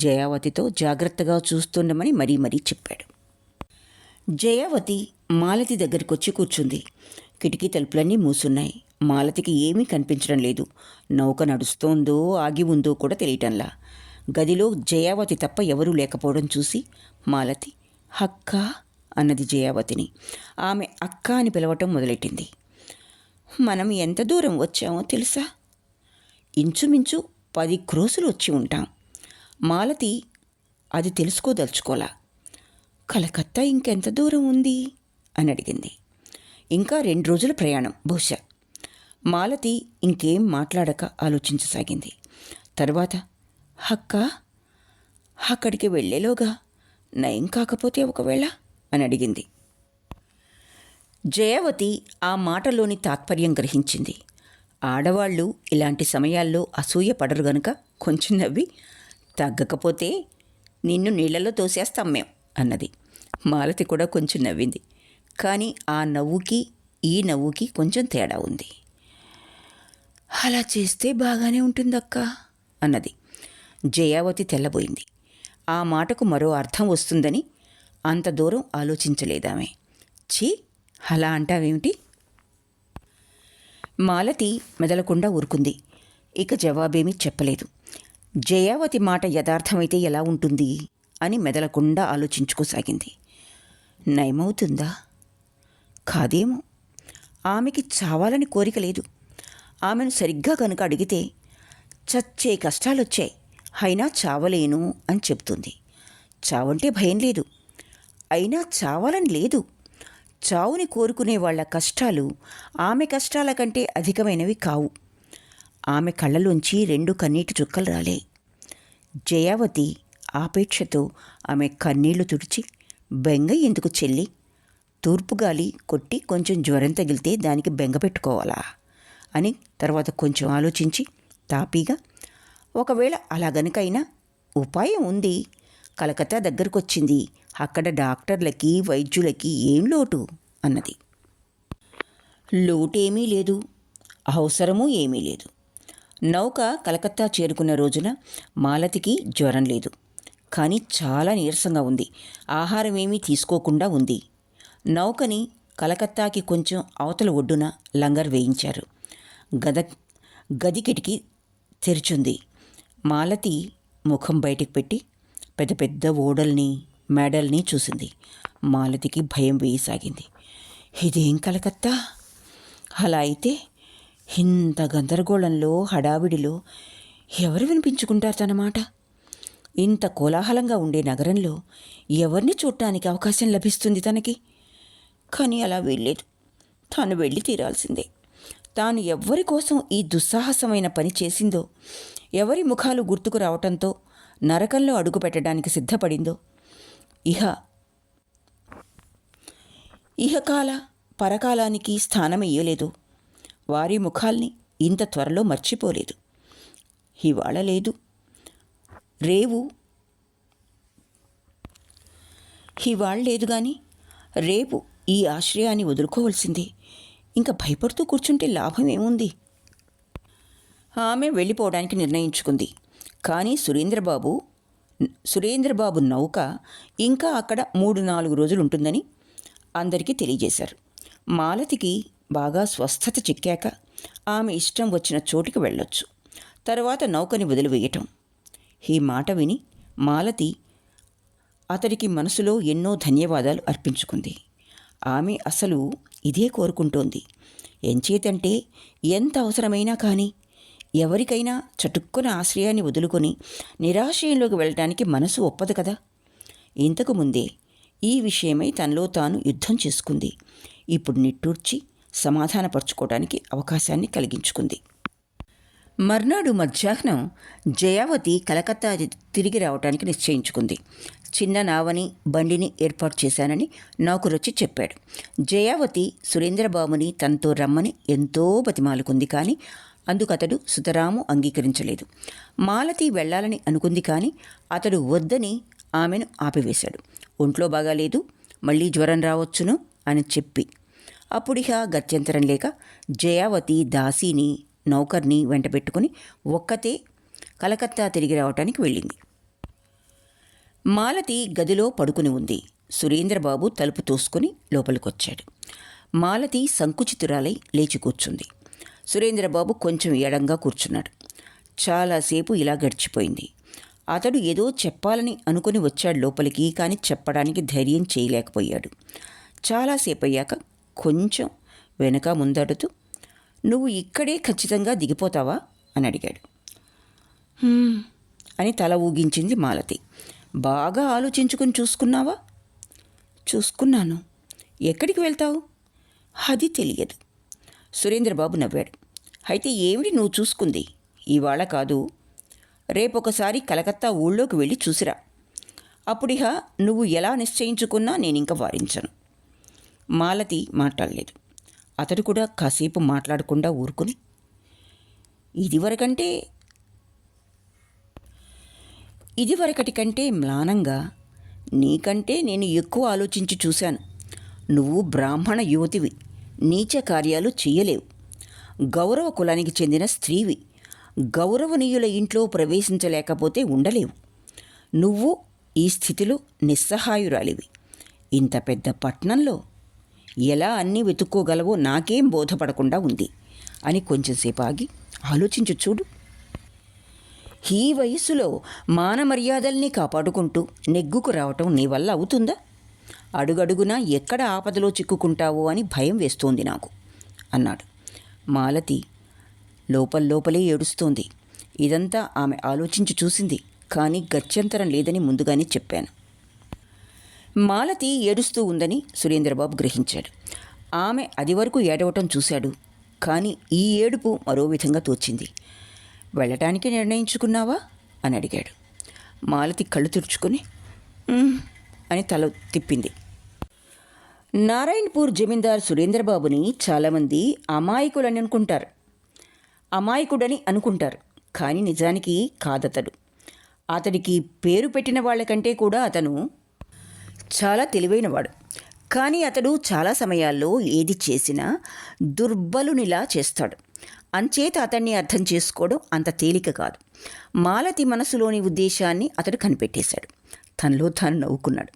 జయావతితో జాగ్రత్తగా చూస్తుండమని మరీ మరీ చెప్పాడు. జయావతి మాలతి దగ్గరికొచ్చి కూర్చుంది. కిటికీ తలుపులన్నీ మూసున్నాయి. మాలతికి ఏమీ కనిపించడం లేదు. నౌక నడుస్తోందో ఆగి ఉందో కూడా తెలియటంలా. గదిలో జయావతి తప్ప ఎవరూ లేకపోవడం చూసి మాలతి అక్క అన్నది జయావతిని. ఆమె అక్క అని పిలవటం మొదలెట్టింది. మనం ఎంత దూరం వచ్చామో తెలుసా? ఇంచుమించు 10 క్రోసులు వచ్చి ఉంటాం. మాలతి అది తెలుసుకోదలుచుకోలా. కలకత్తా ఇంకెంత దూరం ఉంది అని అడిగింది. ఇంకా 2 రోజుల ప్రయాణం బహుశా. మాలతి ఇంకేం మాట్లాడక ఆలోచించసాగింది. తర్వాత, అక్క, అక్కడికి వెళ్ళేలోగా నయం కాకపోతే ఒకవేళ అని అడిగింది. జయావతి ఆ మాటలోని తాత్పర్యం గ్రహించింది. ఆడవాళ్ళు ఇలాంటి సమయాల్లో అసూయ పడరు గనుక కొంచెం నవ్వి, తగ్గకపోతే నిన్ను నీళ్లలో తోసేస్తాం మేం అన్నది. మాలతి కూడా కొంచెం నవ్వింది. కానీ ఆ నవ్వుకి ఈ నవ్వుకి కొంచెం తేడా ఉంది. అలా చేస్తే బాగానే ఉంటుందక్క అన్నది. జయావతి తెల్లబోయింది. ఆ మాటకు మరో అర్థం వస్తుందని అంత దూరం ఆలోచించలేదామె. ఛీ, అలా అంటావేమిటి? మాలతి మెదలకుండా ఊరుకుంది. ఇక జవాబేమీ చెప్పలేదు. జయావతి మాట యథార్థమైతే ఎలా ఉంటుంది అని మెదలకుండా ఆలోచించుకోసాగింది. నయమవుతుందా? కాదేమో. ఆమెకి చావాలని కోరిక లేదు. ఆమెను సరిగ్గా కనుక అడిగితే చచ్చే కష్టాలొచ్చాయి, అయినా చావలేను అని చెప్తుంది. చావంటే భయం లేదు, అయినా చావాలని లేదు. చావుని కోరుకునే వాళ్ళ కష్టాలు ఆమె కష్టాల కంటే అధికమైనవి కావు. ఆమె కళ్ళలోంచి 2 కన్నీటి చుక్కలు రాలే. జయావతి ఆపేక్షతో ఆమె కన్నీళ్లు తుడిచి, బెంగ ఎందుకు చెల్లి? తూర్పుగాలి కొట్టి కొంచెం జ్వరం తగిలితే దానికి బెంగ పెట్టుకోవాలా అని తర్వాత కొంచెం ఆలోచించి తాపీగా, ఒకవేళ అలా గనుకైనా ఉపాయం ఉంది. కలకత్తా దగ్గరకొచ్చింది. అక్కడ డాక్టర్లకి వైద్యులకి ఏం లోటు అన్నది. లోటేమీ లేదు, అవసరమూ ఏమీ లేదు. నౌక కలకత్తా చేరుకున్న రోజున మాలతికి జ్వరం లేదు. కానీ చాలా నీరసంగా ఉంది. ఆహారం ఏమీ తీసుకోకుండా ఉంది. నౌకని కలకత్తాకి కొంచెం అవతల ఒడ్డున లంగర్ వేయించారు. గది కిటికీ తెరిచుంది. మాలతి ముఖం బయటికి పెట్టి పెద్ద పెద్ద ఓడల్ని మేడల్ని చూసింది. మాలతికి భయం వేయసాగింది. ఇదేం కలకత్తా? అలా అయితే ఇంత గందరగోళంలో హడావిడిలో ఎవరు వినిపించుకుంటారు తన మాట? ఇంత కోలాహలంగా ఉండే నగరంలో ఎవరిని చూడటానికి అవకాశం లభిస్తుంది తనకి? కానీ అలా వెళ్ళలేదు. తాను వెళ్ళి తీరాల్సిందే. తాను ఎవ్వరి కోసం ఈ దుస్సాహసమైన పని చేసిందో, ఎవరి ముఖాలు గుర్తుకు రావటంతో నరకంలో అడుగు పెట్టడానికి సిద్ధపడిందో, ఇహకాల పరకాలానికి స్థానమియ్యలేదు. వారి ముఖాల్ని ఇంత త్వరలో మర్చిపోలేదు. ఇవాళ లేదు, రేవు ఇవాళ లేదు కానీ రేపు ఈ ఆశ్రయాన్ని వదులుకోవలసిందే. ఇంకా భయపడుతూ కూర్చుంటే లాభం ఏముంది? ఆమె వెళ్ళిపోవడానికి నిర్ణయించుకుంది. కానీ సురేంద్రబాబు నౌక ఇంకా అక్కడ 3-4 రోజులు ఉంటుందని అందరికీ తెలియజేశారు. మాలతికి బాగా స్వస్థత చిక్కాక ఆమె ఇష్టం వచ్చిన చోటికి వెళ్ళొచ్చు. తర్వాత నౌకని వదిలివేయటం. ఈ మాట విని మాలతి అతడికి మనసులో ఎన్నో ధన్యవాదాలు అర్పించుకుంది. ఆమె అసలు ఇదే కోరుకుంటోంది. ఎంచేతంటే ఎంత అవసరమైనా కానీ ఎవరికైనా చటుక్కున ఆశ్రయాన్ని వదులుకొని నిరాశ్రయంలోకి వెళ్ళటానికి మనసు ఒప్పదు కదా. ఇంతకు ముందే ఈ విషయమై తనలో తాను యుద్ధం చేసుకుంది. ఇప్పుడు నిట్టూర్చి సమాధానపరుచుకోవడానికి అవకాశాన్ని కలిగించుకుంది. మర్నాడు మధ్యాహ్నం జయావతి కలకత్తా తిరిగి రావటానికి నిశ్చయించుకుంది. చిన్న నావని బండిని ఏర్పాటు చేశానని నౌకరొచ్చి చెప్పాడు. జయావతి సురేంద్రబాబుని తనతో రమ్మని ఎంతో బతిమాలుకుంది. కానీ అందుకతడు సుతరాము అంగీకరించలేదు. మాలతి వెళ్లాలని అనుకుంది. కానీ అతడు వద్దని ఆమెను ఆపివేశాడు. ఒంట్లో బాగాలేదు, మళ్ళీ జ్వరం రావచ్చును అని చెప్పి. అప్పుడిక గత్యంతరం లేక జయావతి దాసీని నౌకర్ని వెంట పెట్టుకుని ఒక్కతే కలకత్తా తిరిగి రావటానికి వెళ్ళింది. మాలతి గదిలో పడుకుని ఉంది. సురేంద్రబాబు తలుపు తోసుకుని లోపలికొచ్చాడు. మాలతి సంకుచితురాలై లేచి కూర్చుంది. సురేంద్రబాబు కొంచెం ఎడంగా కూర్చున్నాడు. చాలాసేపు ఇలా గడిచిపోయింది. అతడు ఏదో చెప్పాలని అనుకుని వచ్చాడు లోపలికి. కానీ చెప్పడానికి ధైర్యం చేయలేకపోయాడు. చాలాసేపు అయ్యాక కొంచెం వెనక ముందడుతూ, నువ్వు ఇక్కడే ఖచ్చితంగా దిగిపోతావా అని అడిగాడు. అని తల ఊగించింది మాలతి. బాగా ఆలోచించుకుని చూసుకున్నావా? చూసుకున్నాను. ఎక్కడికి వెళ్తావు? అది తెలియదు. సురేంద్రబాబు నవ్వాడు. అయితే ఏమిటి నువ్వు చూసుకుంది? ఇవాళ కాదు, రేపొకసారి కలకత్తా ఊళ్ళోకి వెళ్ళి చూసిరా. అప్పుడిహ నువ్వు ఎలా నిశ్చయించుకున్నా నేనింక వారించను. మాలతి మాట్లాడలేదు. అతడు కూడా కాసేపు మాట్లాడకుండా ఊరుకుని, ఇదివరకటి కంటే మ్లానంగా, నీకంటే నేను ఎక్కువ ఆలోచించి చూశాను. నువ్వు బ్రాహ్మణ యువతివి, నీచ కార్యాలు చెయ్యలేవు. గౌరవ కులానికి చెందిన స్త్రీవి, గౌరవనీయుల ఇంట్లో ప్రవేశించలేకపోతే ఉండలేవు. నువ్వు ఈ స్థితిలో నిస్సహాయురాలివి. ఇంత పెద్ద పట్నంలో ఎలా అన్నీ వెతుక్కోగలవో నాకేం బోధపడకుండా ఉంది అని కొంచెంసేపు ఆగి ఆలోచించు చూడు. ఈ వయస్సులో మానమర్యాదల్ని కాపాడుకుంటూ నెగ్గుకు రావటం నీ వల్ల అవుతుందా? అడుగడుగునా ఎక్కడ ఆపదలో చిక్కుకుంటావో అని భయం వేస్తోంది నాకు అన్నాడు. మాలతి లోపలే ఏడుస్తోంది. ఇదంతా ఆమె ఆలోచించి చూసింది, కానీ గత్యంతరం లేదని ముందుగానే చెప్పాను. మాలతి ఏడుస్తూ ఉందని సురేంద్రబాబు గ్రహించాడు. ఆమె అది వరకు ఏడవటం చూశాడు, కానీ ఈ ఏడుపు మరో విధంగా తోచింది. వెళ్ళటానికి నిర్ణయించుకున్నావా అని అడిగాడు. మాలతి కళ్ళు తుడుచుకొని అని తల తిప్పింది. నారాయణపూర్ జమీందార్ సురేంద్రబాబుని చాలామంది అమాయకుడని అనుకుంటారు, కానీ నిజానికి కాదతడు. అతడికి పేరు పెట్టిన వాళ్ళకంటే కూడా అతను చాలా తెలివైనవాడు. కానీ అతడు చాలా సమయాల్లో ఏది చేసినా దుర్బలునిలా చేస్తాడు. అంచేత అతన్ని అర్థం చేసుకోవడం అంత తేలిక కాదు. మాలతి మనసులోని ఉద్దేశాన్ని అతడు కనిపెట్టేశాడు. తనలో తాను నవ్వుకున్నాడు.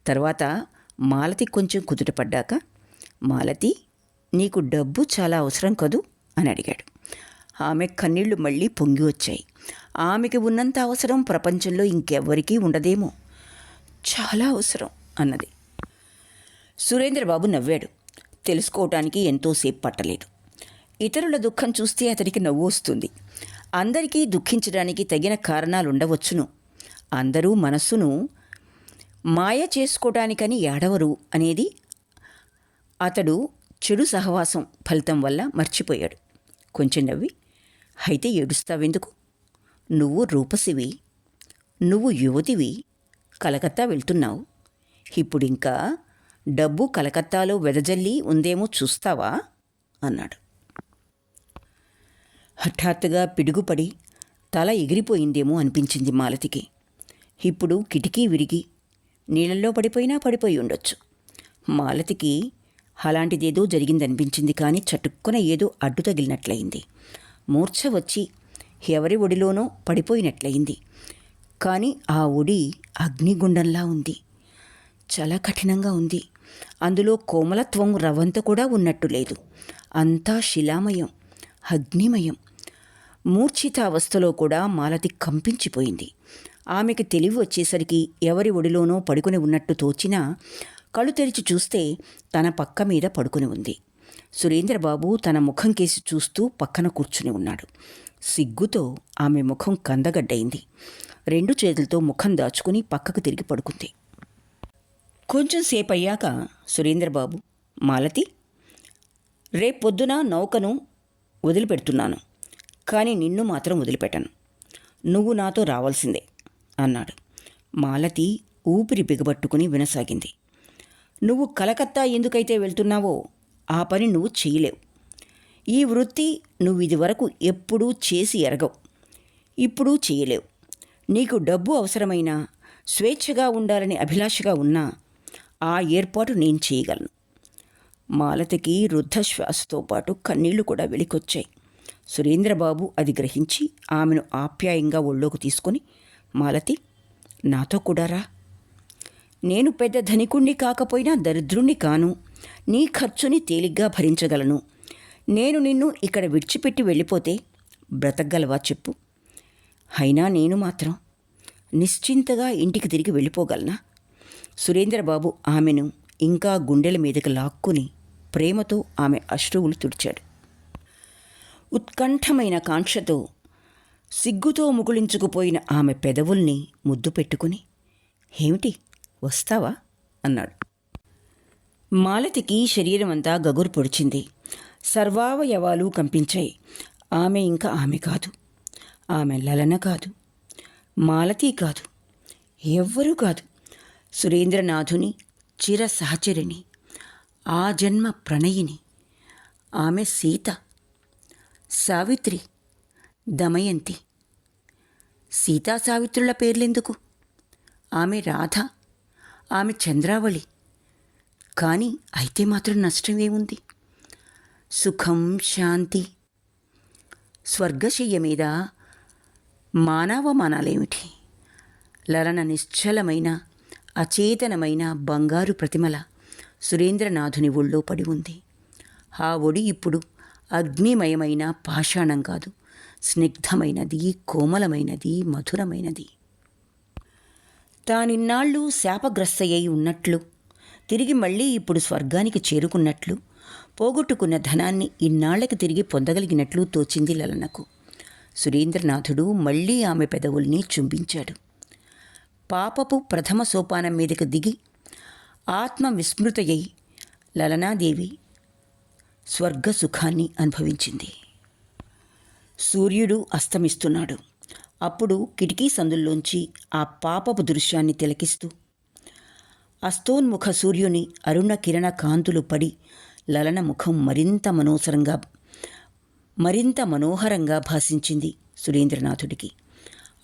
తర్వాత మాలతి కొంచెం కుదుటపడ్డాక, మాలతి, నీకు డబ్బు చాలా అవసరం కదూ అని అడిగాడు. ఆమె కన్నీళ్లు మళ్ళీ పొంగి వచ్చాయి. ఆమెకి ఉన్నంత అవసరం ప్రపంచంలో ఇంకెవ్వరికీ ఉండదేమో. చాలా అవసరం అన్నది. సురేంద్రబాబు నవ్వాడు. తెలుసుకోవటానికి ఎంతోసేపు పట్టలేదు. ఇతరుల దుఃఖం చూస్తే అతడికి నవ్వు వస్తుంది. అందరికీ దుఃఖించడానికి తగిన కారణాలుండవచ్చును. అందరూ మనస్సును మాయ చేసుకోవటానికని ఏడవరు అనేది అతడు చెడు సహవాసం ఫలితం వల్ల మర్చిపోయాడు. కొంచెం నవ్వి, అయితే ఏడుస్తావెందుకు? నువ్వు రూపసివి, నువ్వు యువతివి, కలకత్తా వెళ్తున్నావు. ఇప్పుడింకా డబ్బు కలకత్తాలో వెదజల్లి ఉందేమో చూస్తావా అన్నాడు. హఠాత్తుగా పిడుగుపడి తల ఎగిరిపోయిందేమో అనిపించింది మాలతికి. ఇప్పుడు కిటికీ విరిగి నీళ్ళల్లో పడిపోయి ఉండొచ్చు. మాలతికి అలాంటిదేదో జరిగిందనిపించింది, కానీ చటుక్కున ఏదో అడ్డు తగిలినట్లయింది. మూర్ఛ వచ్చి ఎవరి ఒడిలోనో పడిపోయినట్లయింది. కానీ ఆ ఒడి అగ్నిగుండంలా ఉంది. చాలా కఠినంగా ఉంది. అందులో కోమలత్వం రవంత కూడా ఉన్నట్టు లేదు. అంతా శిలామయం, అగ్నిమయం. మూర్ఛితావస్థలో కూడా మాలతి కంపించిపోయింది. ఆమెకి తెలివి వచ్చేసరికి ఎవరి ఒడిలోనో పడుకుని ఉన్నట్టు తోచినా కళ్ళు తెరిచి చూస్తే తన పక్క మీద పడుకుని ఉంది. సురేంద్రబాబు తన ముఖం కేసి చూస్తూ పక్కన కూర్చుని ఉన్నాడు. సిగ్గుతో ఆమె ముఖం కందగడ్డయింది. 2 చేతులతో ముఖం దాచుకుని పక్కకు తిరిగి పడుకుంది. కొంచెం సేపయ్యాక సురేంద్రబాబు, మాలతి, రేపొద్దున నౌకను వదిలిపెడుతున్నాను, కానీ నిన్ను మాత్రం వదిలిపెట్టను. నువ్వు నాతో రావాల్సిందే అన్నాడు. మాలతి ఊపిరి బిగబట్టుకుని వినసాగింది. నువ్వు కలకత్తా ఎందుకైతే వెళ్తున్నావో ఆ పని నువ్వు చేయలేవు. ఈ వృత్తి నువ్వు ఇదివరకు ఎప్పుడూ చేసి ఎరగవు, ఇప్పుడు చేయలేవు. నీకు డబ్బు అవసరమైనా, స్వేచ్ఛగా ఉండాలని అభిలాషగా ఉన్నా ఆ ఏర్పాటు నేను చేయగలను. మాలతికి రుద్ధశ్వాసతో పాటు కన్నీళ్లు కూడా వెలికొచ్చాయి. సురేంద్రబాబు అది గ్రహించి ఆమెను ఆప్యాయంగా ఒళ్ళోకి తీసుకొని, మాలతి, నాతో కూడా రా. నేను పెద్ద ధనికుణ్ణి కాకపోయినా దరిద్రుణ్ణి కాను. నీ ఖర్చుని తేలిగ్గా భరించగలను. నేను నిన్ను ఇక్కడ విడిచిపెట్టి వెళ్ళిపోతే బ్రతకగలవా చెప్పు? అయినా నేను మాత్రం నిశ్చింతగా ఇంటికి తిరిగి వెళ్ళిపోగలనా? సురేంద్రబాబు ఆమెను ఇంకా గుండెల మీదకి లాక్కుని ప్రేమతో ఆమె అశ్రువులు తుడిచాడు. ఉత్కంఠమైన కాంక్షతో సిగ్గుతో ముగుళించుకుపోయిన ఆమె పెదవుల్ని ముద్దు పెట్టుకుని, ఏమిటి, వస్తావా అన్నాడు. మాలతికి శరీరమంతా గగురు పొడిచింది. సర్వావయవాలు కంపించాయి. ఆమె ఇంకా ఆమె కాదు, ఆమె లలన కాదు, మాలతి కాదు, ఎవ్వరూ కాదు. సురేంద్రనాథుని చిర సహచరిణి, ఆ జన్మ ప్రణయిని. ఆమె సీత, సావిత్రి, దమయంతి. సీతా సావిత్రుల పేర్లెందుకు? ఆమె రాధ, ఆమె చంద్రావళి. కానీ అయితే మాత్రం నష్టమేముంది? సుఖం, శాంతి. స్వర్గశయ్య మీద మానవమానాలేమిటి? లలన నిశ్చలమైన అచేతనమైన బంగారు ప్రతిమల సురేంద్రనాథుని ఒళ్ళో పడి ఉంది. ఆ ఒడి ఇప్పుడు అగ్నిమయమైన పాషాణం కాదు, స్నిగ్ధమైనది, కోమలమైనది, మధురమైనది. తానిన్నాళ్ళు శాపగ్రస్తయ్యి ఉన్నట్లు, తిరిగి మళ్ళీ ఇప్పుడు స్వర్గానికి చేరుకున్నట్లు, పోగొట్టుకున్న ధనాన్ని ఇన్నాళ్లకి తిరిగి పొందగలిగినట్లు తోచింది లలనకు. సురేంద్రనాథుడు మళ్ళీ ఆమె పెదవుల్ని చుంబించాడు. పాపపు ప్రథమ సోపానం మీదకు దిగి ఆత్మ విస్మృతయ్యి లలనాదేవి స్వర్గ సుఖాన్ని అనుభవించింది. సూర్యుడు అస్తమిస్తున్నాడు. అప్పుడు కిటికీ సందుల్లోంచి ఆ పాపపు దృశ్యాన్ని తిలకిస్తూ అస్తోన్ముఖ సూర్యుని అరుణ కిరణ కాంతులు పడి లలన ముఖం మరింత మనోహరంగా భాసించింది సురేంద్రనాథుడికి.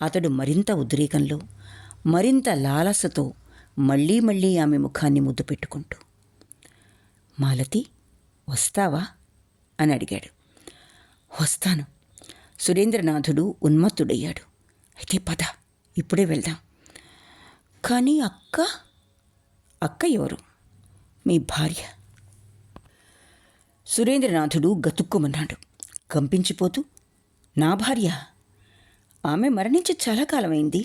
అతడు మరింత ఉద్రేకంలో, మరింత లాలసతో మళ్ళీ మళ్ళీ ఆమె ముఖాన్ని ముద్దు పెట్టుకుంటూ, మాలతి, వస్తావా అని అడిగాడు. వస్తాను. సురేంద్రనాథుడు ఉన్మత్తుడయ్యాడు. అయితే పద, ఇప్పుడే వెళ్దాం. కానీ అక్క ఎవరు? మీ భార్య. సురేంద్రనాథుడు గతుక్కుమన్నాడు. కంపించిపోతూ, నా భార్య? ఆమె మరణించి చాలా కాలమైంది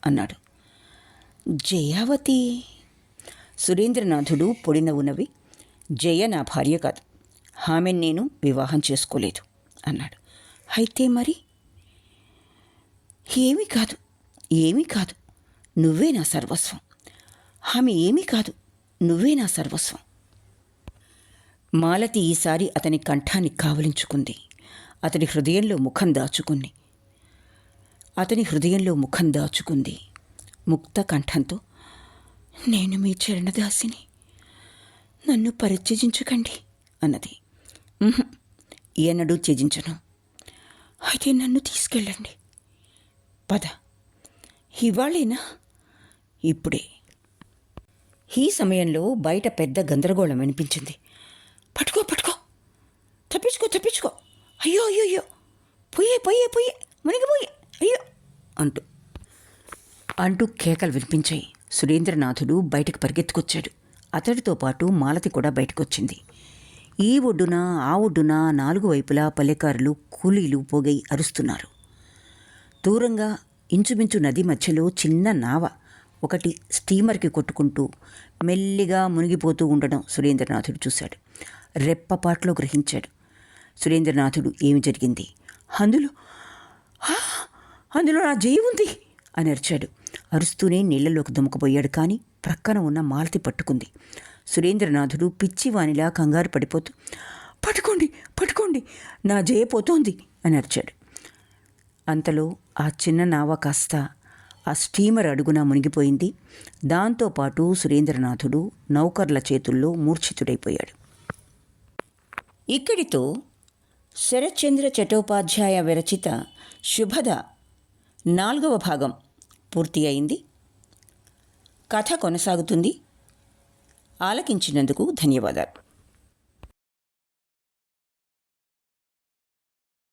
అన్నాడు. జయావతి. సురేంద్రనాథుడు పొడినవ్వు నవ్వి, జయ నా భార్య కాదు, ఆమెను నేను వివాహం చేసుకోలేదు అన్నాడు. అయితే మరి? ఏమీ కాదు, నువ్వే నా సర్వస్వం. ఆమె ఏమీ కాదు, నువ్వే నా సర్వస్వం. మాలతి ఈసారి అతని కంఠాన్ని కావలించుకుంది. అతని హృదయంలో ముఖం దాచుకుంది. ముక్త కంఠంతో, నేను మీ చరణదాసిని, నన్ను పరిత్యజించకండి అన్నది. ఎన్నడూ త్యజించను. అయితే నన్ను తీసుకెళ్ళండి. పద. ఇవాళేనా? ఇప్పుడే. ఈ సమయంలో బయట పెద్ద గందరగోళం వినిపించింది. పట్టుకో, తప్పించుకో, అయ్యో, పొయ్యే, మునిగిపోయే, అయ్యో అంటూ కేకలు వినిపించాయి. సురేంద్రనాథుడు బయటకు పరిగెత్తుకొచ్చాడు. అతడితో పాటు మాలతి కూడా బయటకొచ్చింది. ఈ ఒడ్డున ఆ ఒడ్డున 4 వైపులా పల్లెకారులు, కూలీలు పోగై అరుస్తున్నారు. దూరంగా ఇంచుమించు నది మధ్యలో చిన్న నావ ఒకటి స్టీమర్కి కొట్టుకుంటూ మెల్లిగా మునిగిపోతూ ఉండడం సురేంద్రనాథుడు చూశాడు. రెప్పపాట్లో గ్రహించాడు. సురేంద్రనాథుడు ఏమి జరిగింది? అందులో నా జయ ఉంది అని అరిచాడు. అరుస్తూనే నీళ్లలోకి దుముకుపోయాడు. కానీ ప్రక్కన ఉన్న మాలతి పట్టుకుంది. సురేంద్రనాథుడు పిచ్చివానిలా కంగారు పడిపోతూ, పట్టుకోండి, నా జయ పోతోంది అని అరిచాడు. అంతలో ఆ చిన్న నావ కాస్త ఆ స్టీమర్ అడుగున మునిగిపోయింది. దాంతోపాటు సురేంద్రనాథుడు నౌకర్ల చేతుల్లో మూర్ఛితుడైపోయాడు. ఇక్కడితో శరత్చంద్ర చట్టోపాధ్యాయ విరచిత శుభద 4వ భాగం పూర్తి అయింది. కథ కొనసాగుతుంది. ఆలకించినందుకు ధన్యవాదాలు.